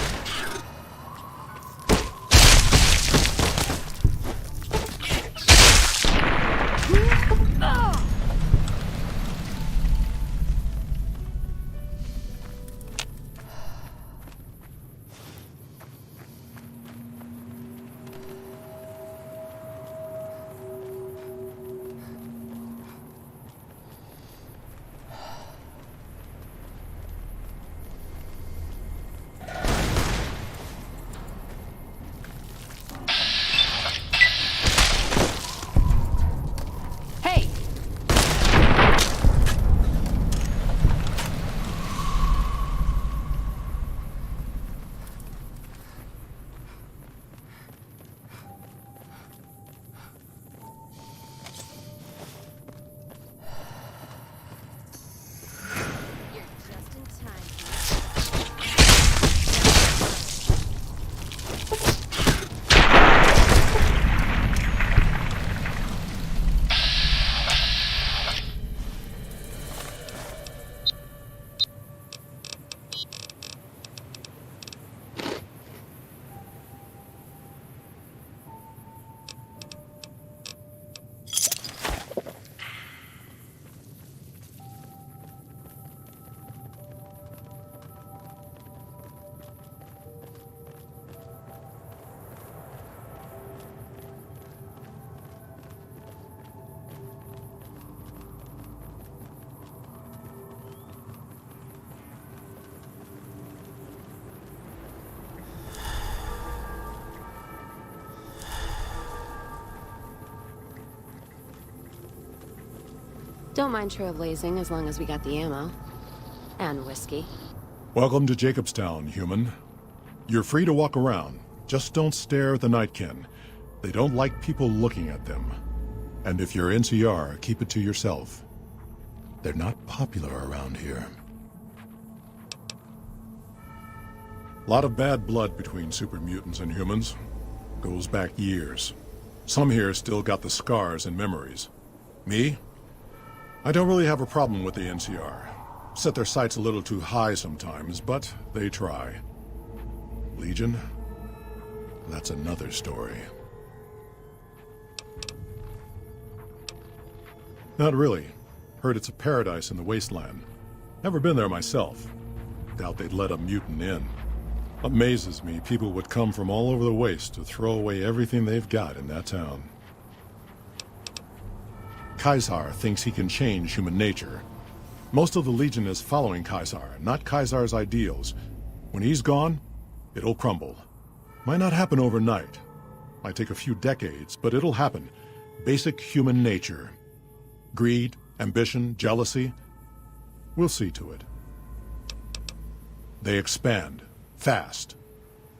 Don't mind trailblazing as long as we got the ammo. And whiskey. Welcome to Jacobstown, human. You're free to walk around. Just don't stare at the Nightkin. They don't like people looking at them. And if you're NCR, keep it to yourself. They're not popular around here. A lot of bad blood between super mutants and humans. Goes back years. Some here still got the scars and memories. Me? I don't really have a problem with the NCR. Set their sights a little too high sometimes, but they try. Legion? That's another story. Not really. Heard it's a paradise in the wasteland. Never been there myself. Doubt they'd let a mutant in. Amazes me people would come from all over the waste to throw away everything they've got in that town. Caesar thinks he can change human nature. Most of the Legion is following Caesar, not Caesar's ideals. When he's gone, it'll crumble. Might not happen overnight. Might take a few decades, but it'll happen. Basic human nature. Greed, ambition, jealousy. We'll see to it. They expand. Fast.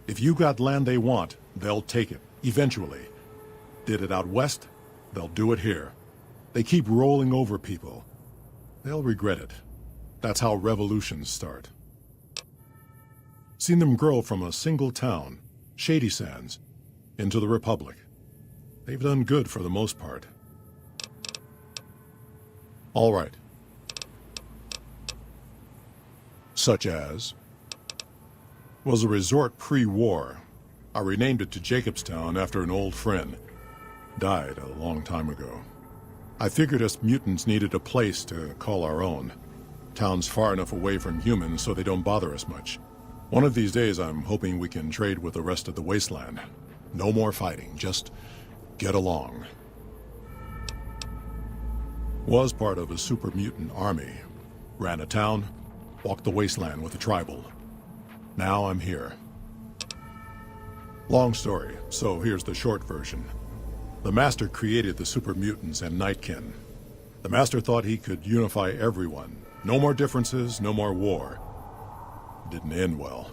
If you got land they want, they'll take it. Eventually. Did it out west, they'll do it here. They keep rolling over people. They'll regret it. That's how revolutions start. Seen them grow from a single town, Shady Sands, into the Republic. They've done good for the most part. All right. Such as... was a resort pre-war. I renamed it to Jacobstown after an old friend. Died a long time ago. I figured us mutants needed a place to call our own. Town's far enough away from humans so they don't bother us much. One of these days I'm hoping we can trade with the rest of the wasteland. No more fighting, just get along. Was part of a super mutant army. Ran a town, walked the wasteland with a tribal. Now I'm here. Long story, so here's the short version. The Master created the super mutants and Nightkin. The Master thought he could unify everyone. No more differences, no more war. Didn't end well.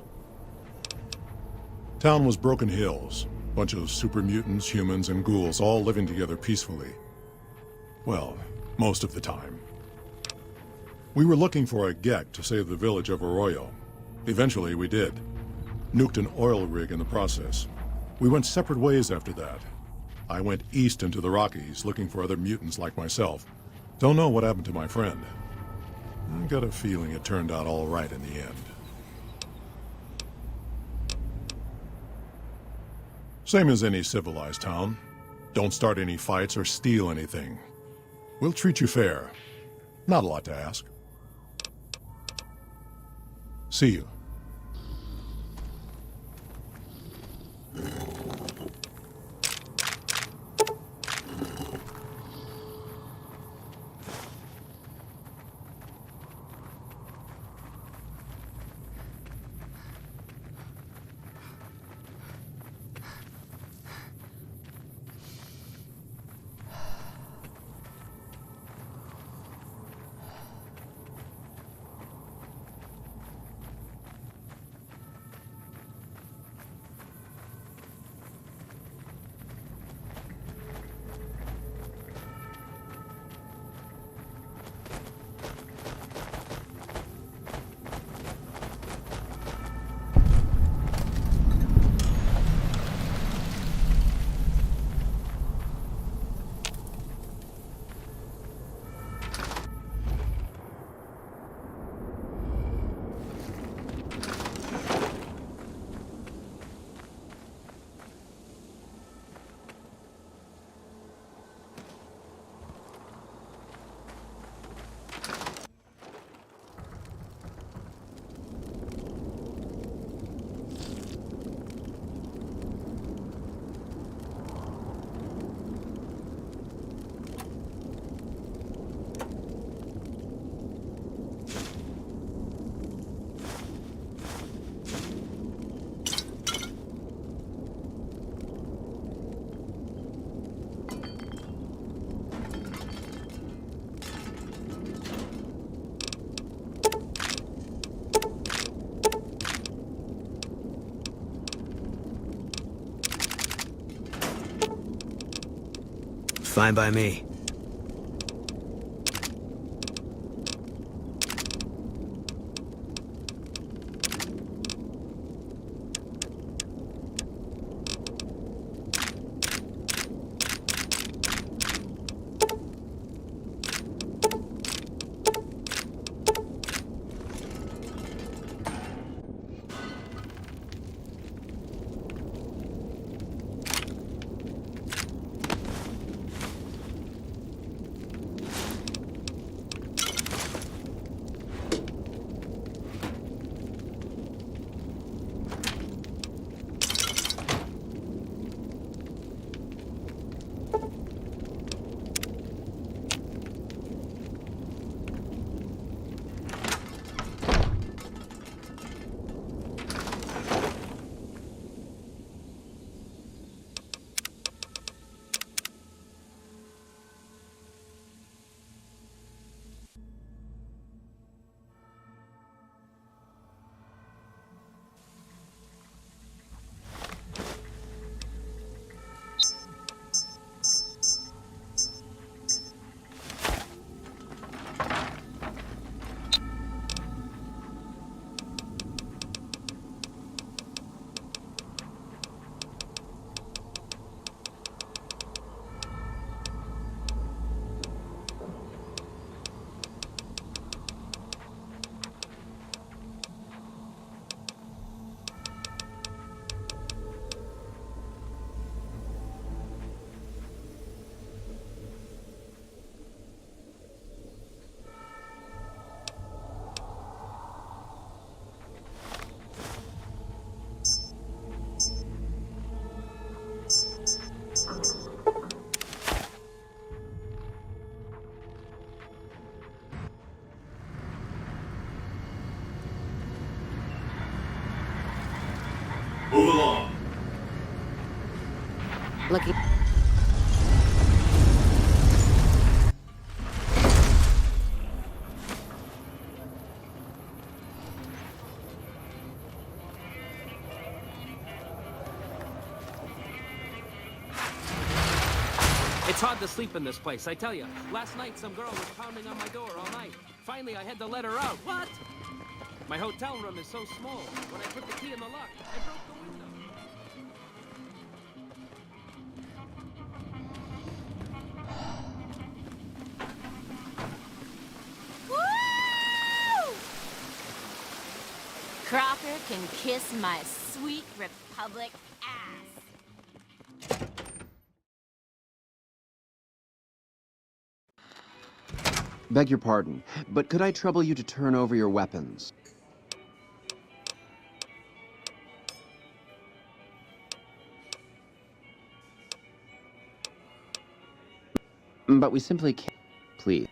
Town was Broken Hills. Bunch of super mutants, humans, and ghouls all living together peacefully. Well, most of the time. We were looking for a Gek to save the village of Arroyo. Eventually we did. Nuked an oil rig in the process. We went separate ways after that. I went east into the Rockies looking for other mutants like myself. Don't know what happened to my friend. I got a feeling it turned out all right in the end. Same as any civilized town. Don't start any fights or steal anything. We'll treat you fair. Not a lot to ask. See you. Fine by me. Move along. Lucky. It's hard to sleep in this place, I tell you. Last night, some girl was pounding on my door all night. Finally, I had to let her out. What? My hotel room is so small. When I put the key in the lock, I broke the window. Crocker can kiss my sweet Republic ass. Beg your pardon, but could I trouble you to turn over your weapons? But we simply can't. Please.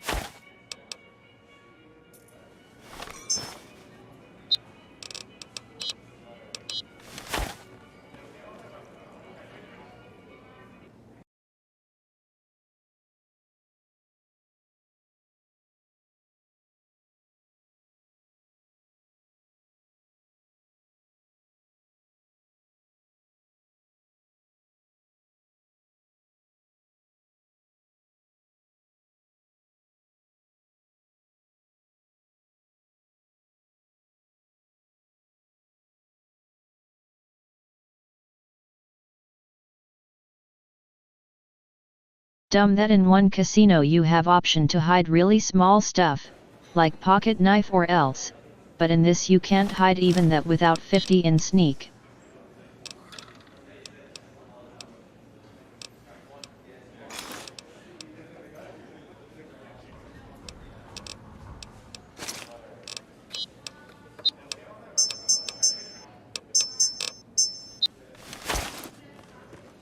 Dumb that in one casino you have option to hide really small stuff, like pocket knife or else, but in this you can't hide even that without 50 in sneak.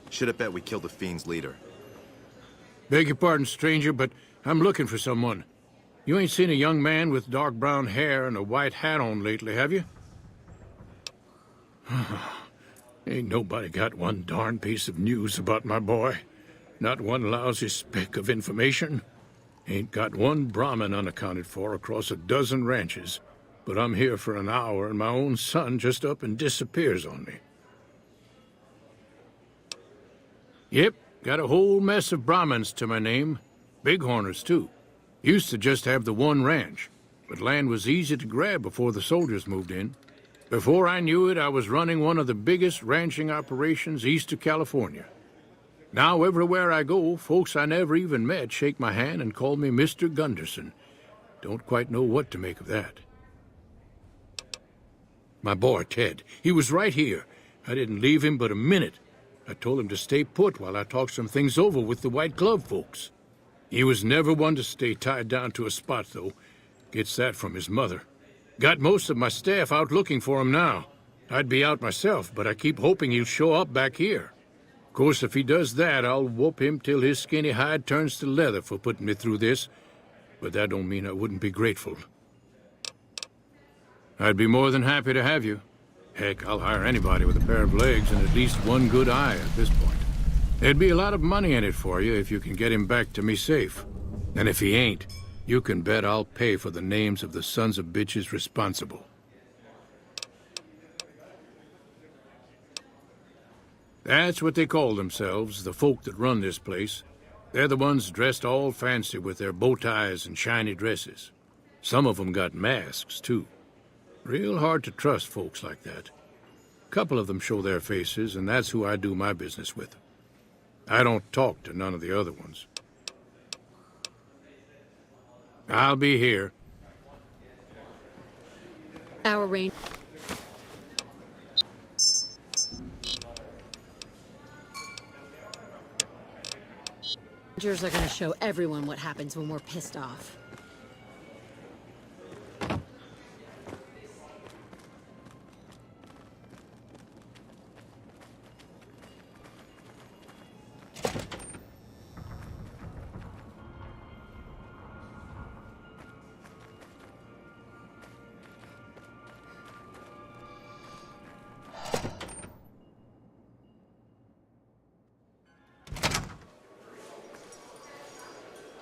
Should have bet we killed the Fiend's leader. Beg your pardon, stranger, but I'm looking for someone. You ain't seen a young man with dark brown hair and a white hat on lately, have you? Ain't nobody got one darn piece of news about my boy. Not one lousy speck of information. Ain't got one Brahmin unaccounted for across a dozen ranches. But I'm here for an hour and my own son just up and disappears on me. Yep, got a whole mess of Brahmins to my name. Bighorners, too. Used to just have the one ranch, but land was easy to grab before the soldiers moved in. Before I knew it, I was running one of the biggest ranching operations east of California. Now, everywhere I go, folks I never even met shake my hand and call me Mr. Gunderson. Don't quite know what to make of that. My boy, Ted, he was right here. I didn't leave him but a minute. I told him to stay put while I talked some things over with the White Glove folks. He was never one to stay tied down to a spot, though. Gets that from his mother. Got most of my staff out looking for him now. I'd be out myself, but I keep hoping he'll show up back here. Of course, if he does that, I'll whoop him till his skinny hide turns to leather for putting me through this. But that don't mean I wouldn't be grateful. I'd be more than happy to have you. Heck, I'll hire anybody with a pair of legs and at least one good eye at this point. There'd be a lot of money in it for you if you can get him back to me safe. And if he ain't, you can bet I'll pay for the names of the sons of bitches responsible. That's what they call themselves, the folk that run this place. They're the ones dressed all fancy with their bow ties and shiny dresses. Some of them got masks, too. Real hard to trust folks like that. A couple of them show their faces, and that's who I do my business with. I don't talk to none of the other ones. I'll be here. Our range. Rangers are going to show everyone what happens when we're pissed off.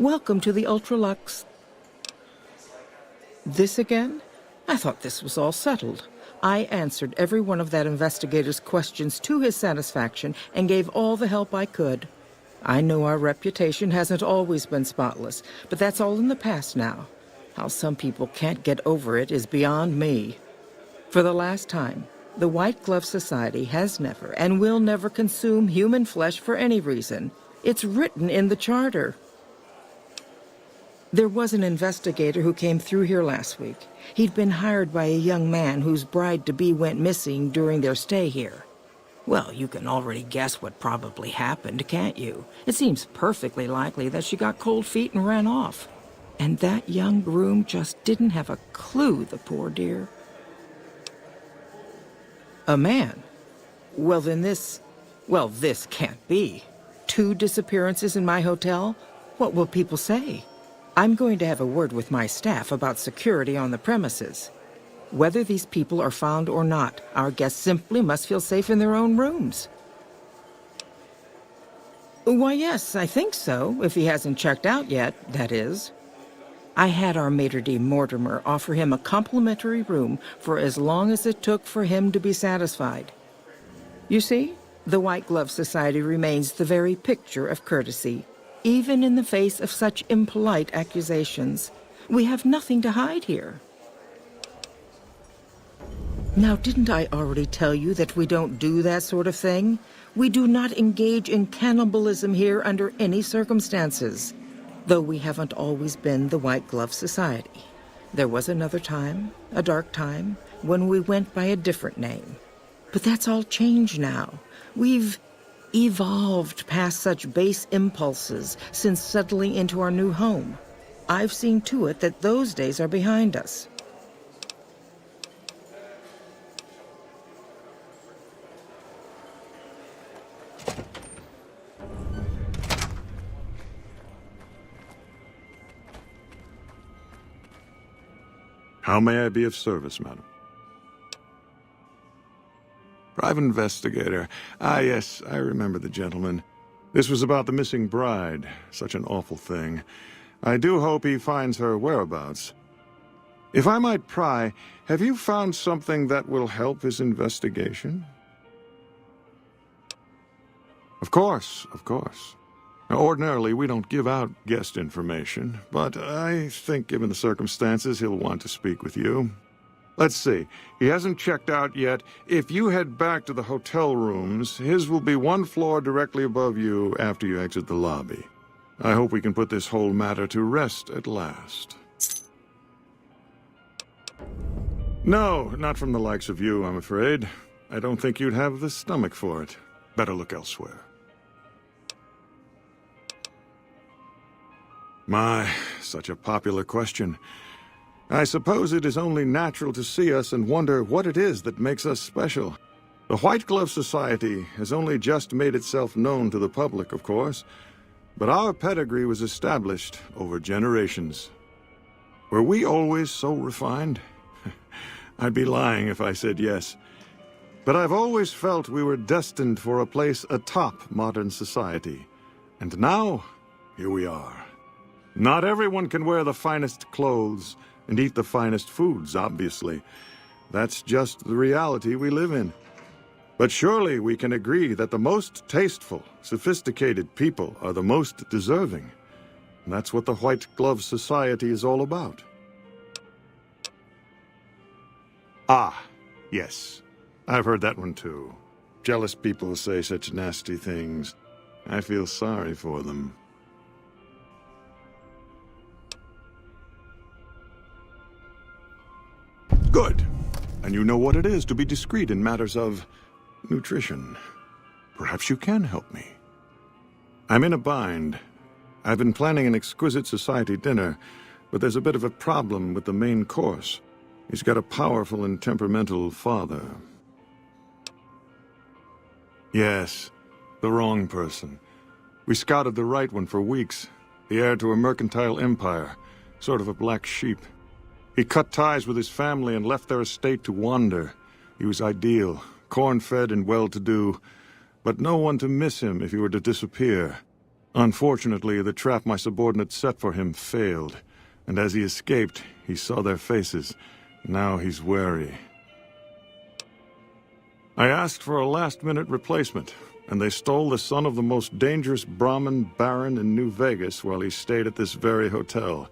Welcome to the Ultralux. This again? I thought this was all settled. I answered every one of that investigator's questions to his satisfaction and gave all the help I could. I know our reputation hasn't always been spotless, but that's all in the past now. How some people can't get over it is beyond me. For the last time, the White Glove Society has never and will never consume human flesh for any reason. It's written in the charter. There was an investigator who came through here last week. He'd been hired by a young man whose bride-to-be went missing during their stay here. Well, you can already guess what probably happened, can't you? It seems perfectly likely that she got cold feet and ran off. And that young groom just didn't have a clue, the poor dear. A man? Well, then this can't be. 2 disappearances in my hotel? What will people say? I'm going to have a word with my staff about security on the premises. Whether these people are found or not, our guests simply must feel safe in their own rooms. Why, yes, I think so, if he hasn't checked out yet, that is. I had our maitre d' Mortimer offer him a complimentary room for as long as it took for him to be satisfied. You see, the White Glove Society remains the very picture of courtesy, even in the face of such impolite accusations. We have nothing to hide here. Now, didn't I already tell you that we don't do that sort of thing? We do not engage in cannibalism here under any circumstances. Though we haven't always been the White Glove Society. There was another time, a dark time, when we went by a different name. But that's all changed now. We've evolved past such base impulses since settling into our new home. I've seen to it that those days are behind us. How may I be of service, madam? Private investigator. Ah, yes, I remember the gentleman. This was about the missing bride. Such an awful thing. I do hope he finds her whereabouts. If I might pry, have you found something that will help his investigation? Of course, of course. Now, ordinarily, we don't give out guest information, but I think given the circumstances, he'll want to speak with you. Let's see. He hasn't checked out yet. If you head back to the hotel rooms, his will be 1 floor directly above you after you exit the lobby. I hope we can put this whole matter to rest at last. No, not from the likes of you, I'm afraid. I don't think you'd have the stomach for it. Better look elsewhere. My, such a popular question. I suppose it is only natural to see us and wonder what it is that makes us special. The White Glove Society has only just made itself known to the public, of course, but our pedigree was established over generations. Were we always so refined? I'd be lying if I said yes. But I've always felt we were destined for a place atop modern society. And now, here we are. Not everyone can wear the finest clothes and eat the finest foods, obviously. That's just the reality we live in. But surely we can agree that the most tasteful, sophisticated people are the most deserving. And that's what the White Glove Society is all about. Ah, yes. I've heard that one too. Jealous people say such nasty things. I feel sorry for them. Good. And you know what it is to be discreet in matters of nutrition. Perhaps you can help me. I'm in a bind. I've been planning an exquisite society dinner, but there's a bit of a problem with the main course. He's got a powerful and temperamental father. Yes, the wrong person. We scouted the right one for weeks. The heir to a mercantile empire, sort of a black sheep. He cut ties with his family and left their estate to wander. He was ideal, corn-fed and well-to-do, but no one to miss him if he were to disappear. Unfortunately, the trap my subordinates set for him failed, and as he escaped, he saw their faces. Now he's wary. I asked for a last-minute replacement, and they stole the son of the most dangerous Brahmin baron in New Vegas while he stayed at this very hotel.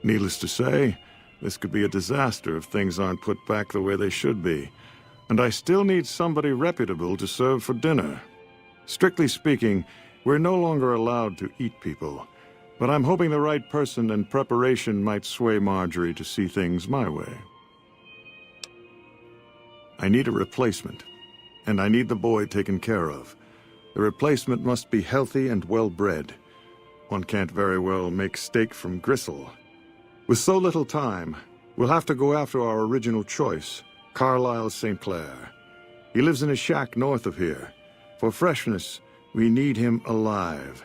Needless to say, this could be a disaster if things aren't put back the way they should be. And I still need somebody reputable to serve for dinner. Strictly speaking, we're no longer allowed to eat people, But I'm hoping the right person and preparation might sway Marjorie to see things my way. I need a replacement, and I need the boy taken care of. The replacement must be healthy and well-bred. One can't very well make steak from gristle. With so little time, we'll have to go after our original choice, Carlisle St. Clair. He lives in a shack north of here. For freshness, we need him alive.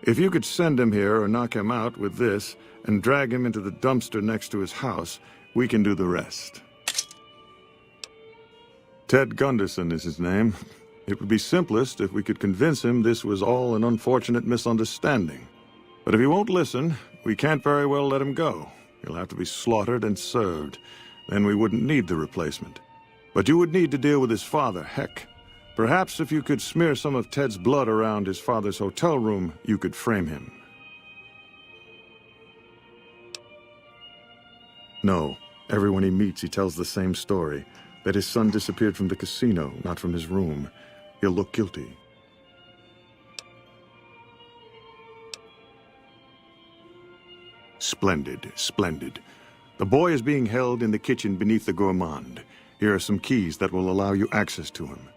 If you could send him here or knock him out with this and drag him into the dumpster next to his house, we can do the rest. Ted Gunderson is his name. It would be simplest if we could convince him this was all an unfortunate misunderstanding. But if he won't listen, we can't very well let him go. He'll have to be slaughtered and served. Then we wouldn't need the replacement. But you would need to deal with his father, Heck. Perhaps if you could smear some of Ted's blood around his father's hotel room, you could frame him. No. Everyone he meets, he tells the same story. That his son disappeared from the casino, not from his room. He'll look guilty. Splendid, splendid. The boy is being held in the kitchen beneath the gourmand. Here are some keys that will allow you access to him.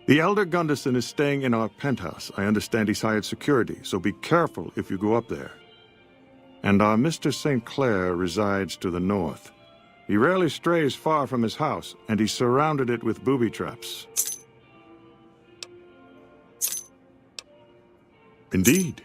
The elder Gunderson is staying in our penthouse. I understand he's hired security, so be careful if you go up there. And our Mr. St. Clair resides to the north. He rarely strays far from his house, and he surrounded it with booby traps. Indeed.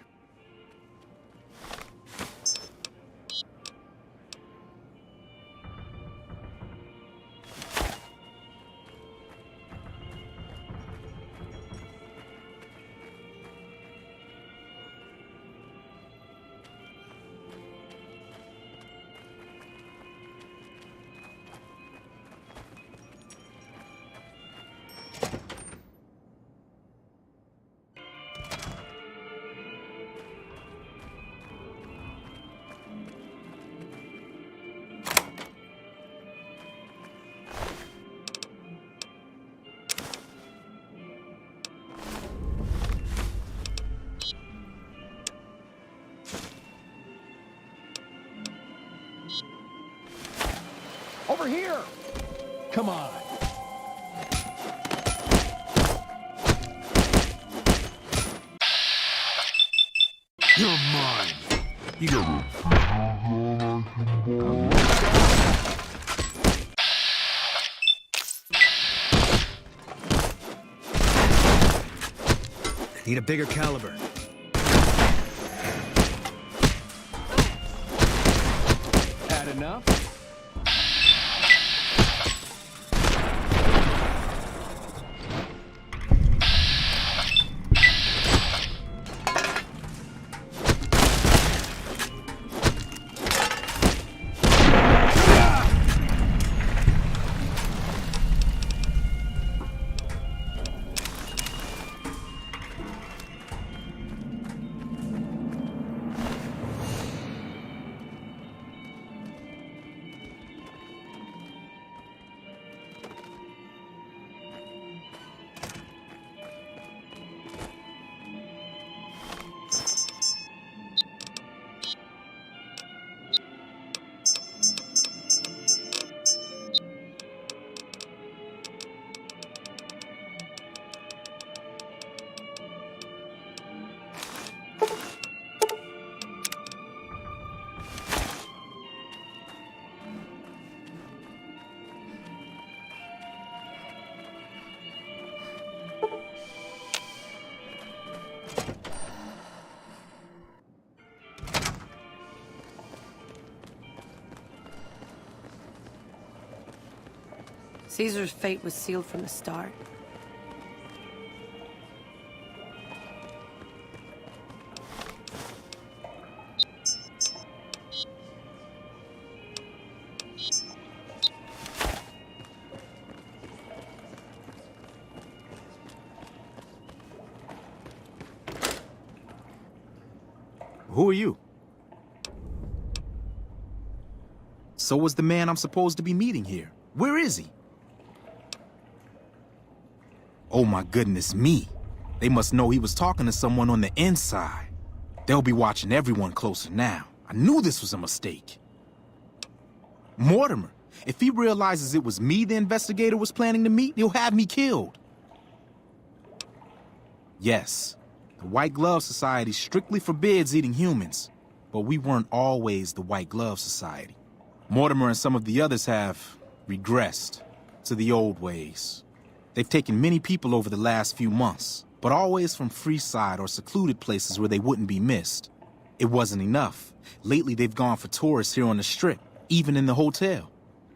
Over here! Come on. You're mine. You go. I need a bigger caliber. Had enough? Caesar's fate was sealed from the start. Who are you? So was the man I'm supposed to be meeting here. Where is he? Oh my goodness me. They must know he was talking to someone on the inside. They'll be watching everyone closer now. I knew this was a mistake. Mortimer, if he realizes it was me the investigator was planning to meet, he'll have me killed. Yes, the White Glove Society strictly forbids eating humans, but we weren't always the White Glove Society. Mortimer and some of the others have regressed to the old ways. They've taken many people over the last few months, but always from Freeside or secluded places where they wouldn't be missed. It wasn't enough. Lately, they've gone for tourists here on the Strip, even in the hotel.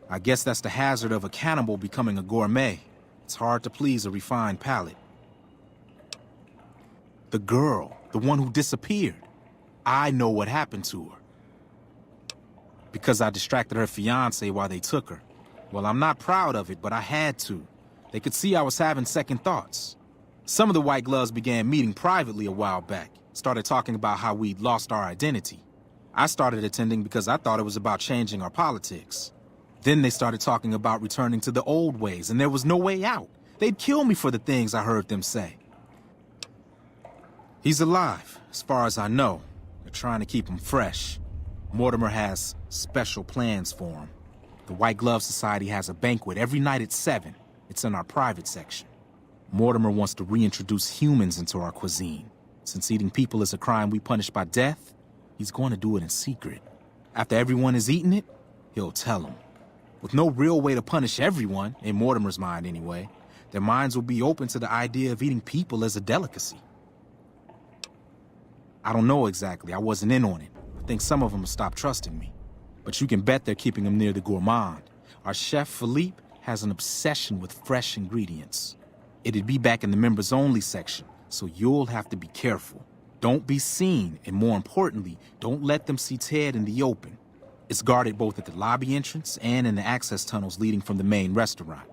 I guess that's the hazard of a cannibal becoming a gourmet. It's hard to please a refined palate. The girl, the one who disappeared, I know what happened to her. Because I distracted her fiancé while they took her. Well, I'm not proud of it, but I had to. They could see I was having second thoughts. Some of the White Gloves began meeting privately a while back, started talking about how we'd lost our identity. I started attending because I thought it was about changing our politics. Then they started talking about returning to the old ways, and there was no way out. They'd kill me for the things I heard them say. He's alive, as far as I know. They're trying to keep him fresh. Mortimer has special plans for him. The White Glove Society has a banquet every night at 7. It's in our private section. Mortimer wants to reintroduce humans into our cuisine. Since eating people is a crime we punish by death, he's going to do it in secret. After everyone has eaten it, he'll tell them. With no real way to punish everyone, in Mortimer's mind anyway, their minds will be open to the idea of eating people as a delicacy. I don't know exactly, I wasn't in on it. I think some of them have stopped trusting me. But you can bet they're keeping him near the gourmand. Our chef, Philippe, has an obsession with fresh ingredients. It'd be back in the members-only section, so you'll have to be careful. Don't be seen, and more importantly, don't let them see Ted in the open. It's guarded both at the lobby entrance and in the access tunnels leading from the main restaurant.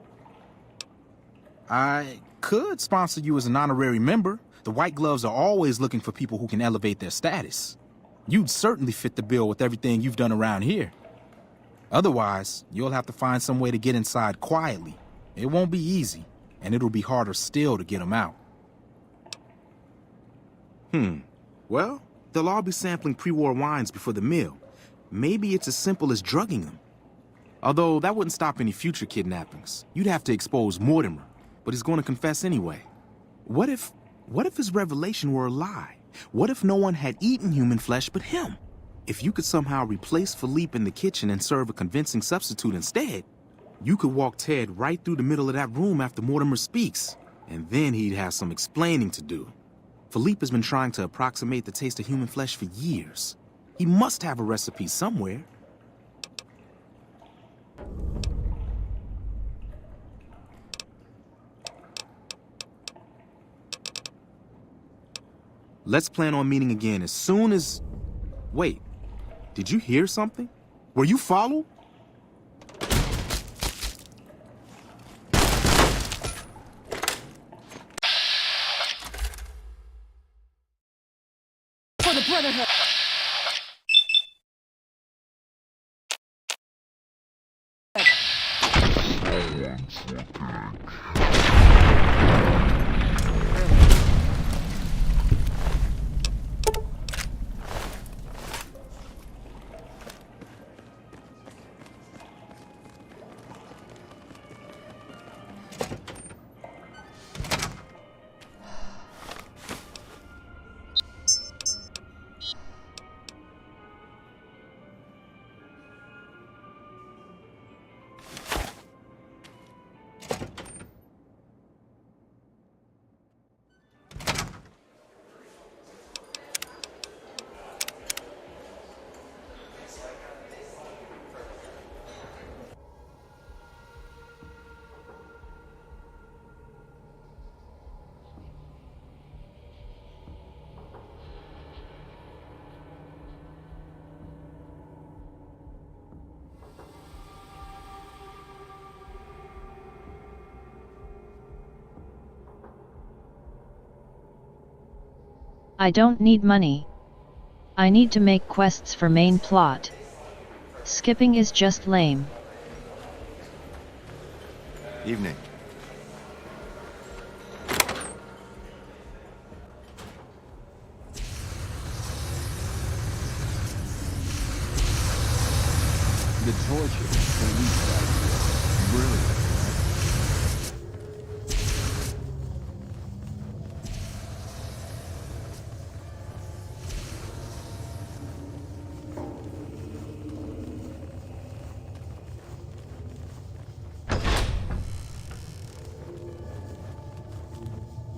I could sponsor you as an honorary member. The White Gloves are always looking for people who can elevate their status. You'd certainly fit the bill with everything you've done around here. Otherwise, you'll have to find some way to get inside quietly. It won't be easy, and it'll be harder still to get them out. Well, they'll all be sampling pre-war wines before the meal. Maybe it's as simple as drugging them. Although that wouldn't stop any future kidnappings. You'd have to expose Mortimer, but he's going to confess anyway. What if his revelation were a lie? What if no one had eaten human flesh but him? If you could somehow replace Philippe in the kitchen and serve a convincing substitute instead, you could walk Ted right through the middle of that room after Mortimer speaks, and then he'd have some explaining to do. Philippe has been trying to approximate the taste of human flesh for years. He must have a recipe somewhere. Let's plan on meeting again as soon as... Wait, did you hear something? Were you followed? For the Brotherhood! I don't need money. I need to make quests for main plot. Skipping is just lame. Evening. The torture police got here. Brilliant, right?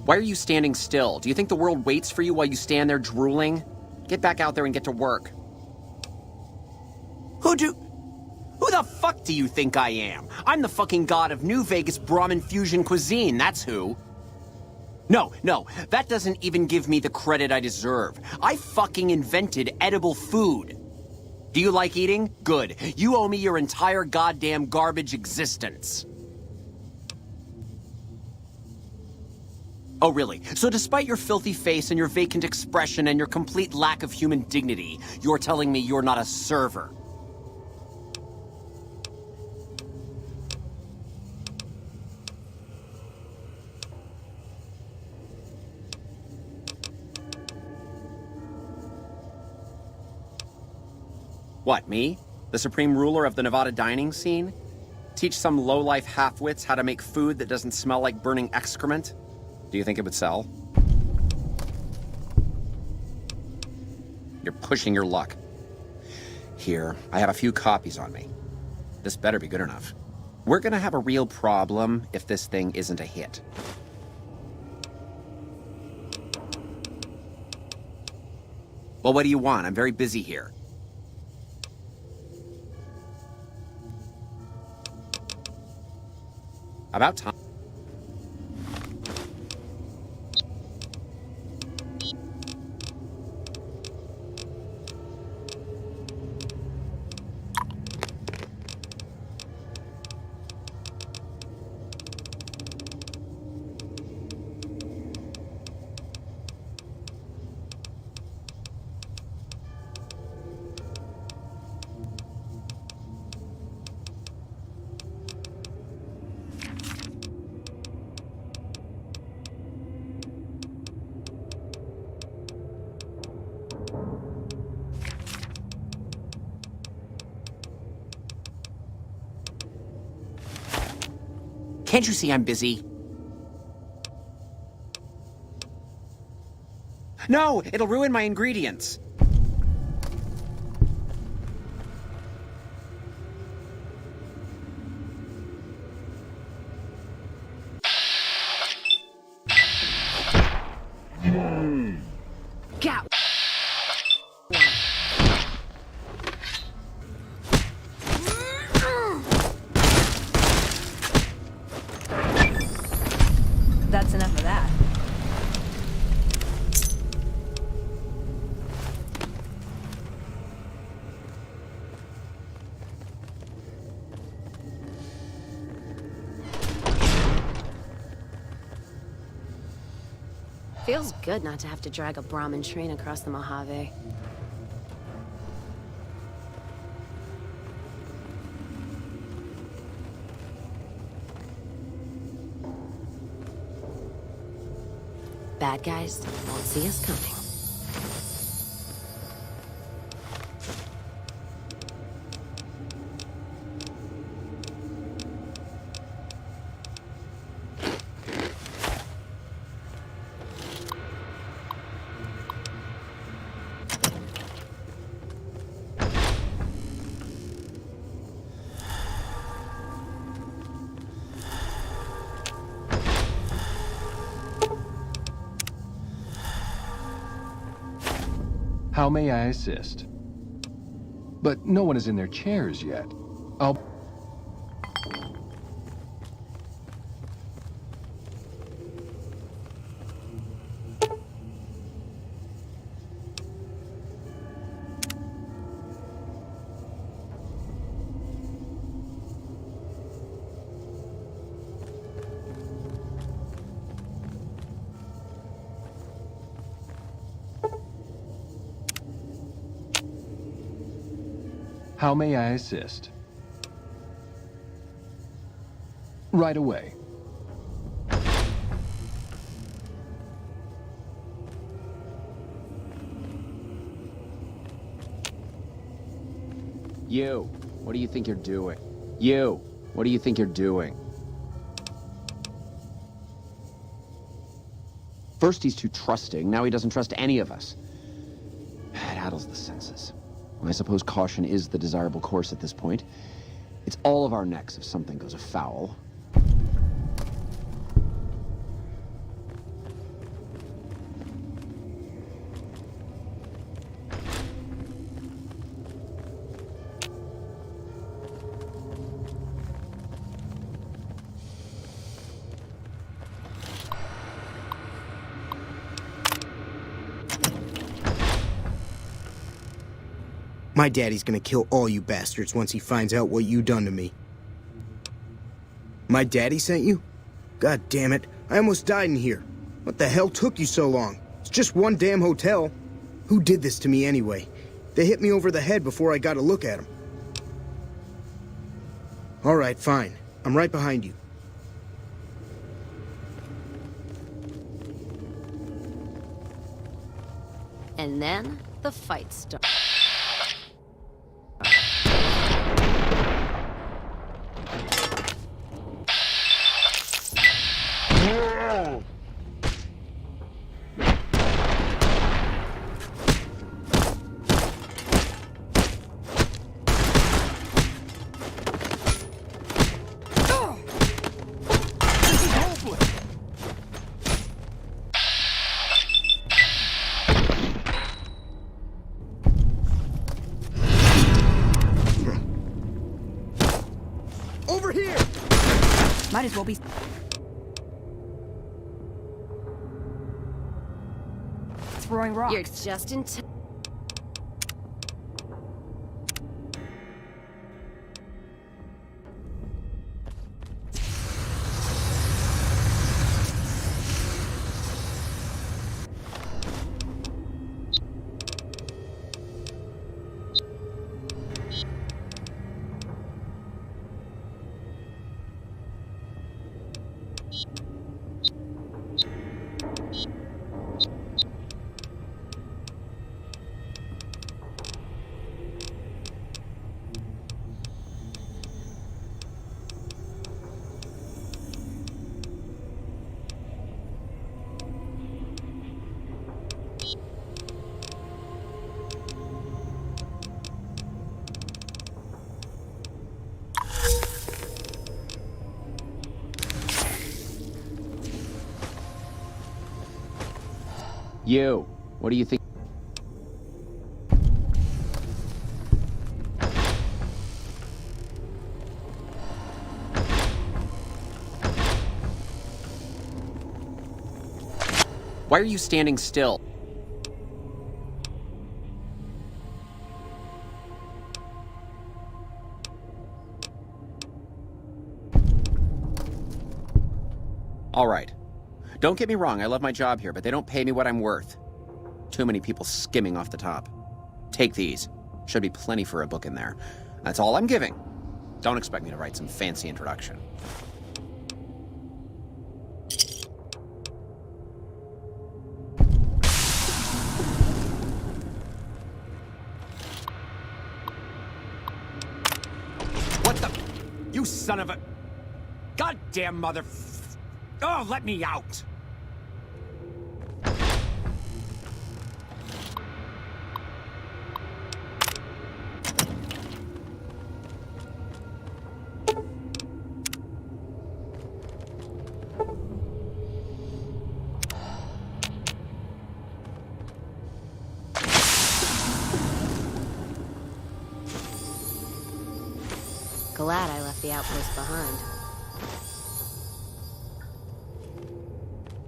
Why are you standing still? Do you think the world waits for you while you stand there drooling? Get back out there and get to work. Who the fuck do you think I am? I'm the fucking god of New Vegas Brahmin fusion cuisine, that's who. No, that doesn't even give me the credit I deserve. I fucking invented edible food. Do you like eating? Good. You owe me your entire goddamn garbage existence. Oh, really? So despite your filthy face and your vacant expression and your complete lack of human dignity, you're telling me you're not a server? What, me? The supreme ruler of the Nevada dining scene? Teach some low-life half-wits how to make food that doesn't smell like burning excrement? Do you think it would sell? You're pushing your luck. Here, I have a few copies on me. This better be good enough. We're gonna have a real problem if this thing isn't a hit. Well, what do you want? I'm very busy here. About time. Can't you see I'm busy? No, it'll ruin my ingredients. Go! That's enough of that. Feels good not to have to drag a Brahmin train across the Mojave. Bad guys won't see us coming. How may I assist? But no one is in their chairs yet. How may I assist? Right away. You, what do you think you're doing? You, what do you think you're doing? First he's too trusting, now he doesn't trust any of us. It addles the senses. I suppose caution is the desirable course at this point. It's all of our necks if something goes afoul. My daddy's gonna kill all you bastards once he finds out what you done to me. My daddy sent you? God damn it, I almost died in here. What the hell took you so long? It's just one damn hotel. Who did this to me anyway? They hit me over the head before I got a look at them. All right, fine. I'm right behind you. And then the fight starts. Over here! Might as well be... throwing rocks. You're just in time. You, what do you think? Why are you standing still? All right. Don't get me wrong, I love my job here, but they don't pay me what I'm worth. Too many people skimming off the top. Take these. Should be plenty for a book in there. That's all I'm giving. Don't expect me to write some fancy introduction. What the? You son of a... Goddamn mother... Oh, let me out! Glad I left the outpost behind.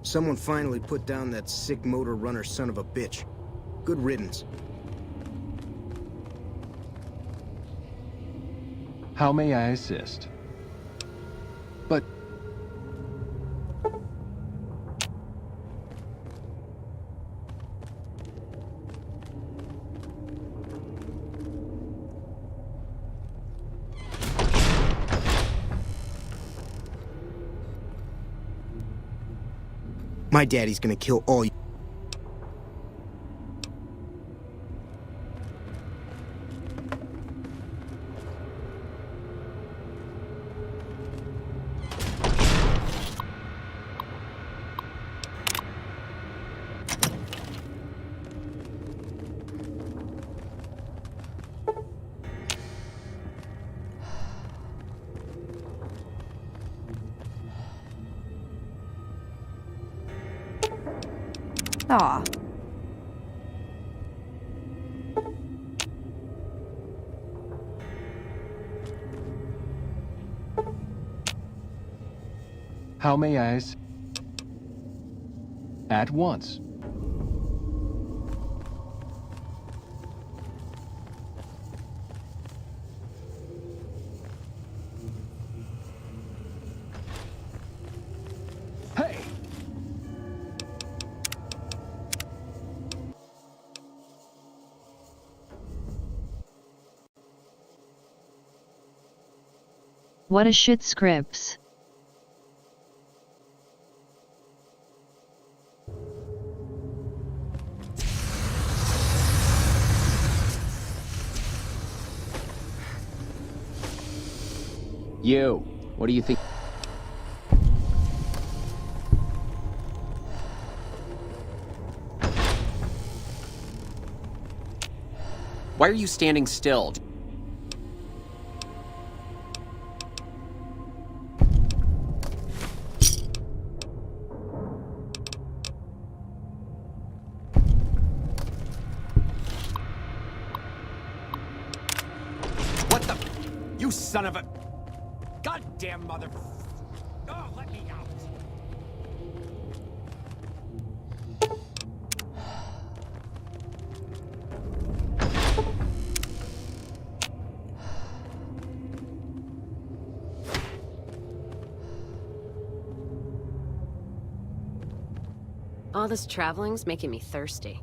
Someone finally put down that sick motor runner son of a bitch. Good riddance. How may I assist? But... My daddy's gonna kill all you. Aw. How may I at once? Hey! What a shit scripts. You, what do you think? Why are you standing still? What the? You son of a... Goddamn mother... Oh, let me out. All this traveling's making me thirsty.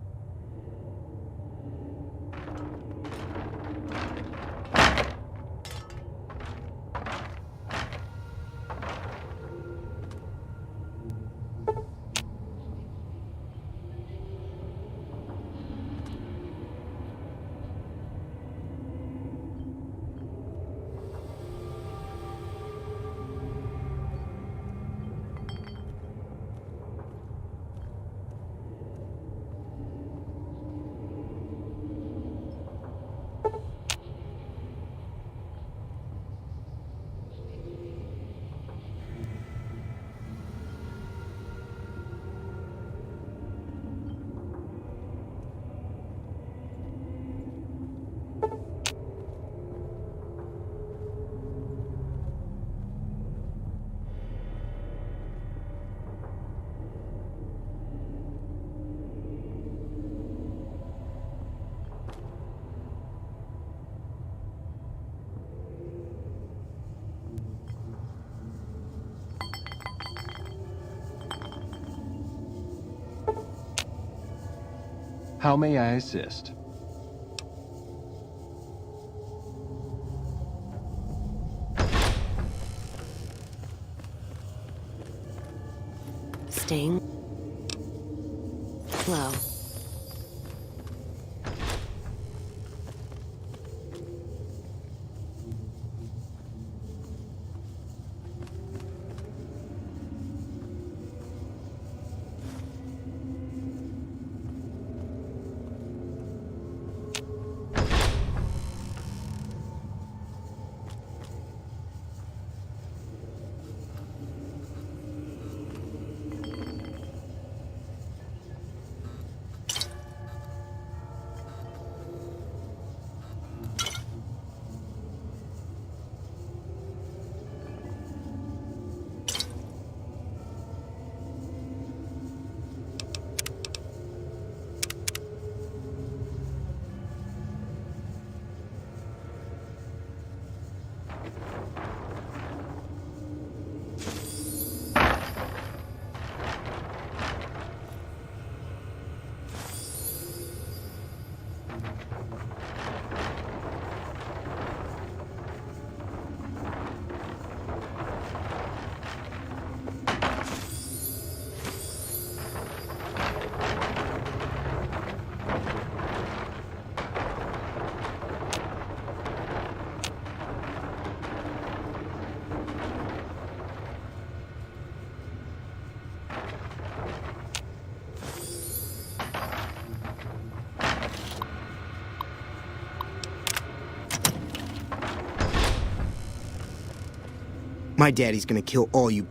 How may I assist? Staying low. My daddy's gonna kill all you.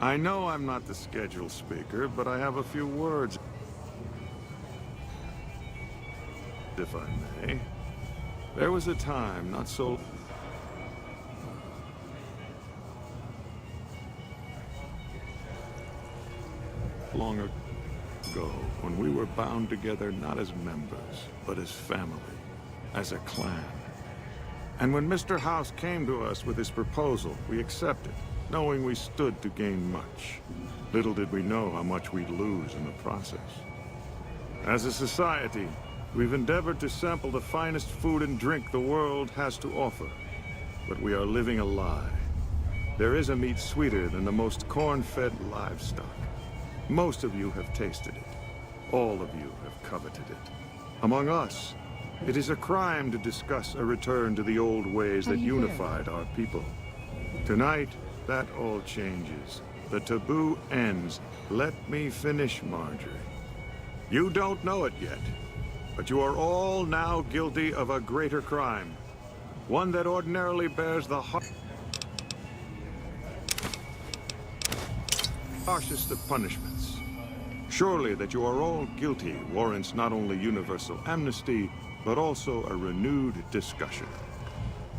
I know I'm not the scheduled speaker, but I have a few words, if I may. There was a time not so long ago when we were bound together not as members, but as family, as a clan. And when Mr. House came to us with his proposal, we accepted, knowing we stood to gain much. Little did we know how much we'd lose in the process. As a society, we've endeavored to sample the finest food and drink the world has to offer. But we are living a lie. There is a meat sweeter than the most corn-fed livestock. Most of you have tasted it. All of you have coveted it. Among us, it is a crime to discuss a return to the old ways that unified our people. Tonight, that all changes. The taboo ends. Let me finish, Marjorie. You don't know it yet, but you are all now guilty of a greater crime. One that ordinarily bears the harshest of punishments. Surely that you are all guilty warrants not only universal amnesty, but also a renewed discussion.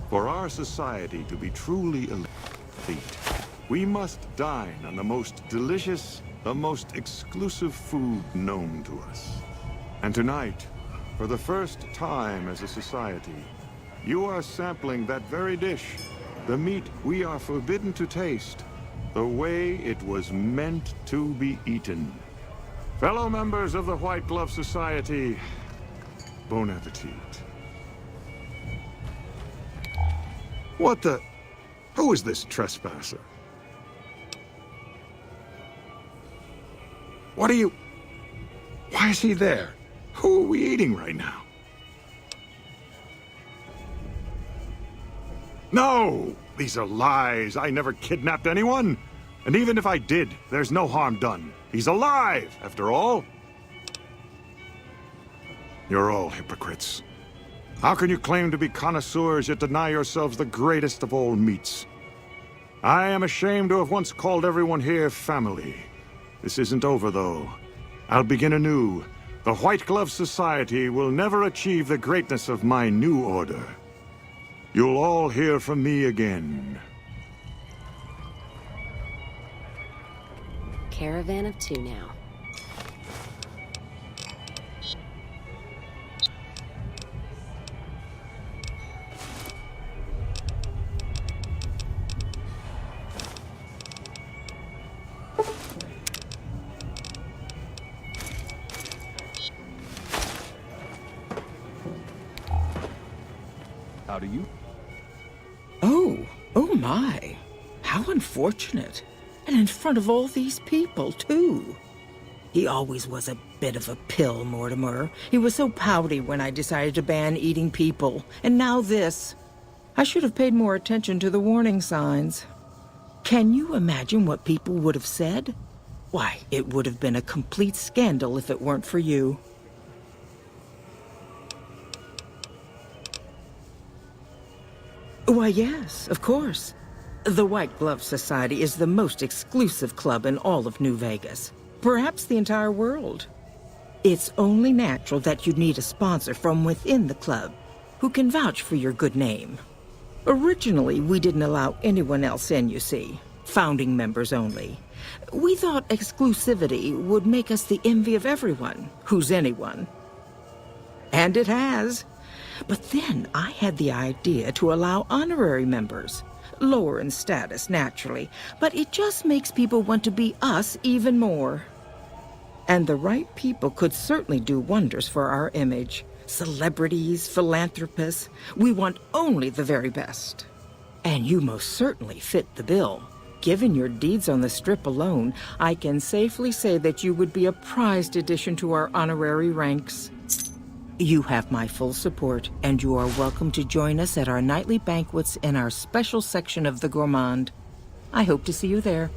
For our society to be truly elite, we must dine on the most delicious, the most exclusive food known to us. And tonight, for the first time as a society, you are sampling that very dish, the meat we are forbidden to taste, the way it was meant to be eaten. Fellow members of the White Glove Society, bon appetit. What the... Who is this trespasser? What are you... Why is he there? Who are we eating right now? No! These are lies. I never kidnapped anyone. And even if I did, there's no harm done. He's alive, after all. You're all hypocrites. How can you claim to be connoisseurs yet deny yourselves the greatest of all meats? I am ashamed to have once called everyone here family. This isn't over, though. I'll begin anew. The White Glove Society will never achieve the greatness of my new order. You'll all hear from me again. Caravan of two now. How do you? Oh my. How unfortunate. And in front of all these people, too. He always was a bit of a pill, Mortimer. He was so pouty when I decided to ban eating people. And now this. I should have paid more attention to the warning signs. Can you imagine what people would have said? Why, it would have been a complete scandal if it weren't for you. Why, yes, of course. The White Glove Society is the most exclusive club in all of New Vegas. Perhaps the entire world. It's only natural that you'd need a sponsor from within the club who can vouch for your good name. Originally, we didn't allow anyone else in, you see. Founding members only. We thought exclusivity would make us the envy of everyone who's anyone. And it has. But then I had the idea to allow honorary members. Lower in status, naturally, but it just makes people want to be us even more. And the right people could certainly do wonders for our image. Celebrities, philanthropists, we want only the very best. And you most certainly fit the bill. Given your deeds on the Strip alone, I can safely say that you would be a prized addition to our honorary ranks. You have my full support, and you are welcome to join us at our nightly banquets in our special section of the Gourmand. I hope to see you there.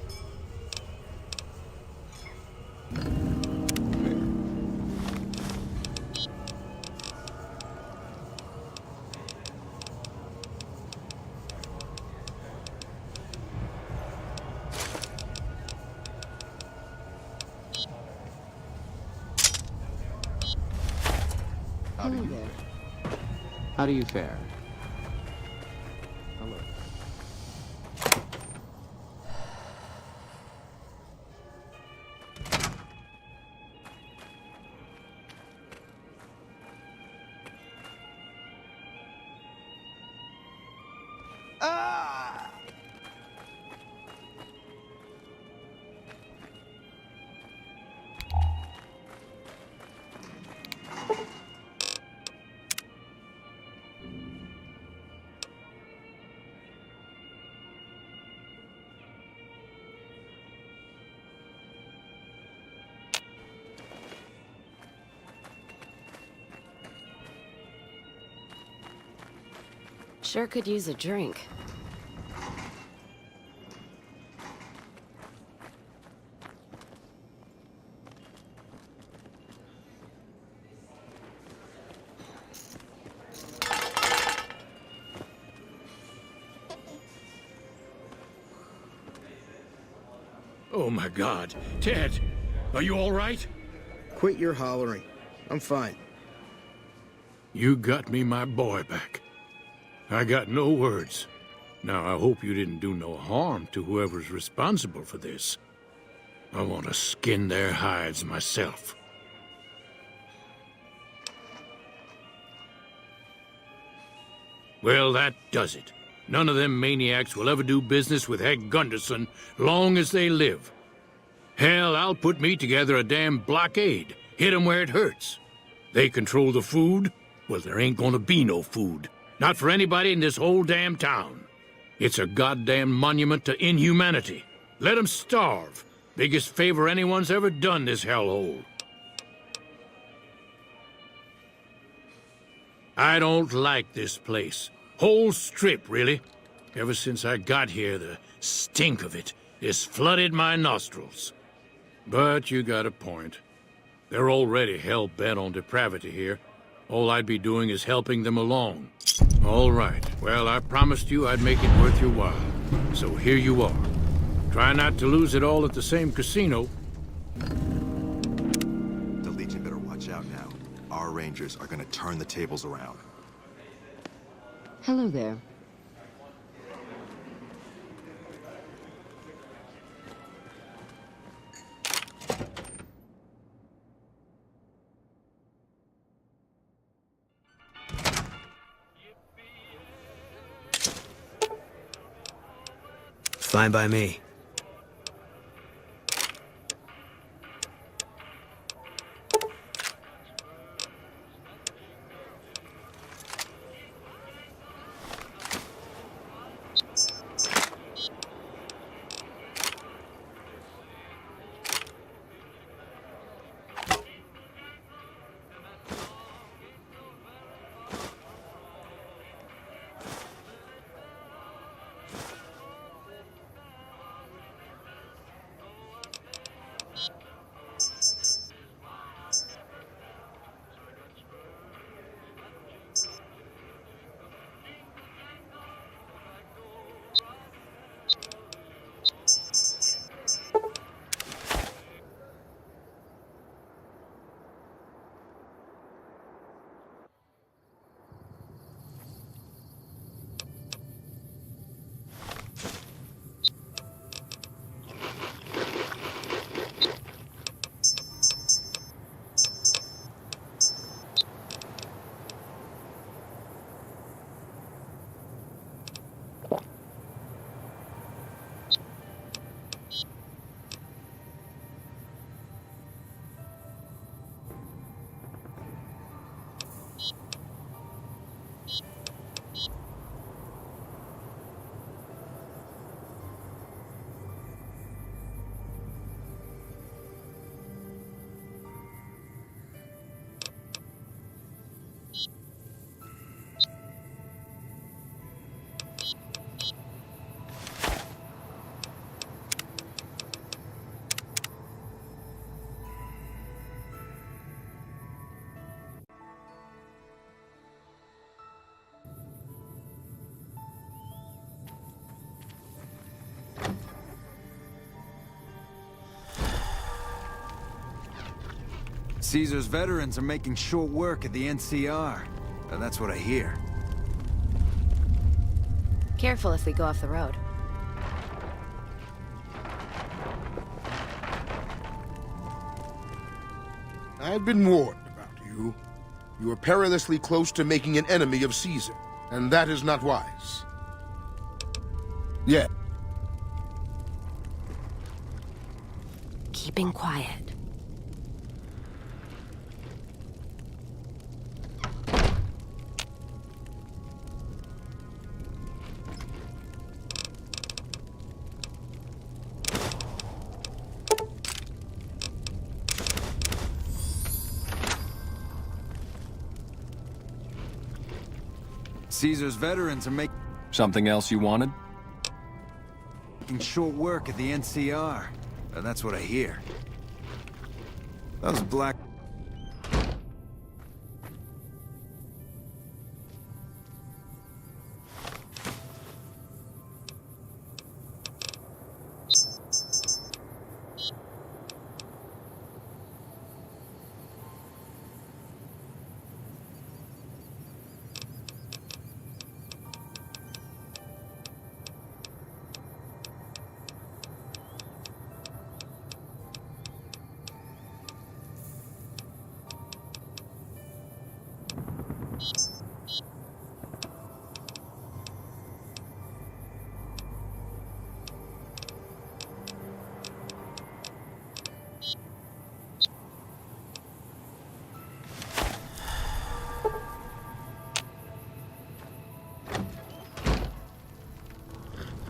Hello there. How do you fare? Hello. Sure could use a drink. Oh my God. Ted, are you all right? Quit your hollering. I'm fine. You got me my boy back. I got no words. Now, I hope you didn't do no harm to whoever's responsible for this. I want to skin their hides myself. Well, that does it. None of them maniacs will ever do business with Hank Gunderson long as they live. Hell, I'll put me together a damn blockade. Hit 'em where it hurts. They control the food? Well, there ain't gonna be no food. Not for anybody in this whole damn town. It's a goddamn monument to inhumanity. Let 'em starve. Biggest favor anyone's ever done this hellhole. I don't like this place. Whole strip, really. Ever since I got here, the stink of it has flooded my nostrils. But you got a point. They're already hell-bent on depravity here. All I'd be doing is helping them along. All right. Well, I promised you I'd make it worth your while. So here you are. Try not to lose it all at the same casino. The Legion better watch out now. Our Rangers are gonna turn the tables around. Hello there. Fine by me. Caesar's veterans are making short work at the NCR. That's what I hear. Careful if we go off the road. I've been warned about you. You are perilously close to making an enemy of Caesar, and that is not wise. Yeah. Keeping quiet. Caesar's veterans are making Something else you wanted? short work at the NCR. That's what I hear. Those black...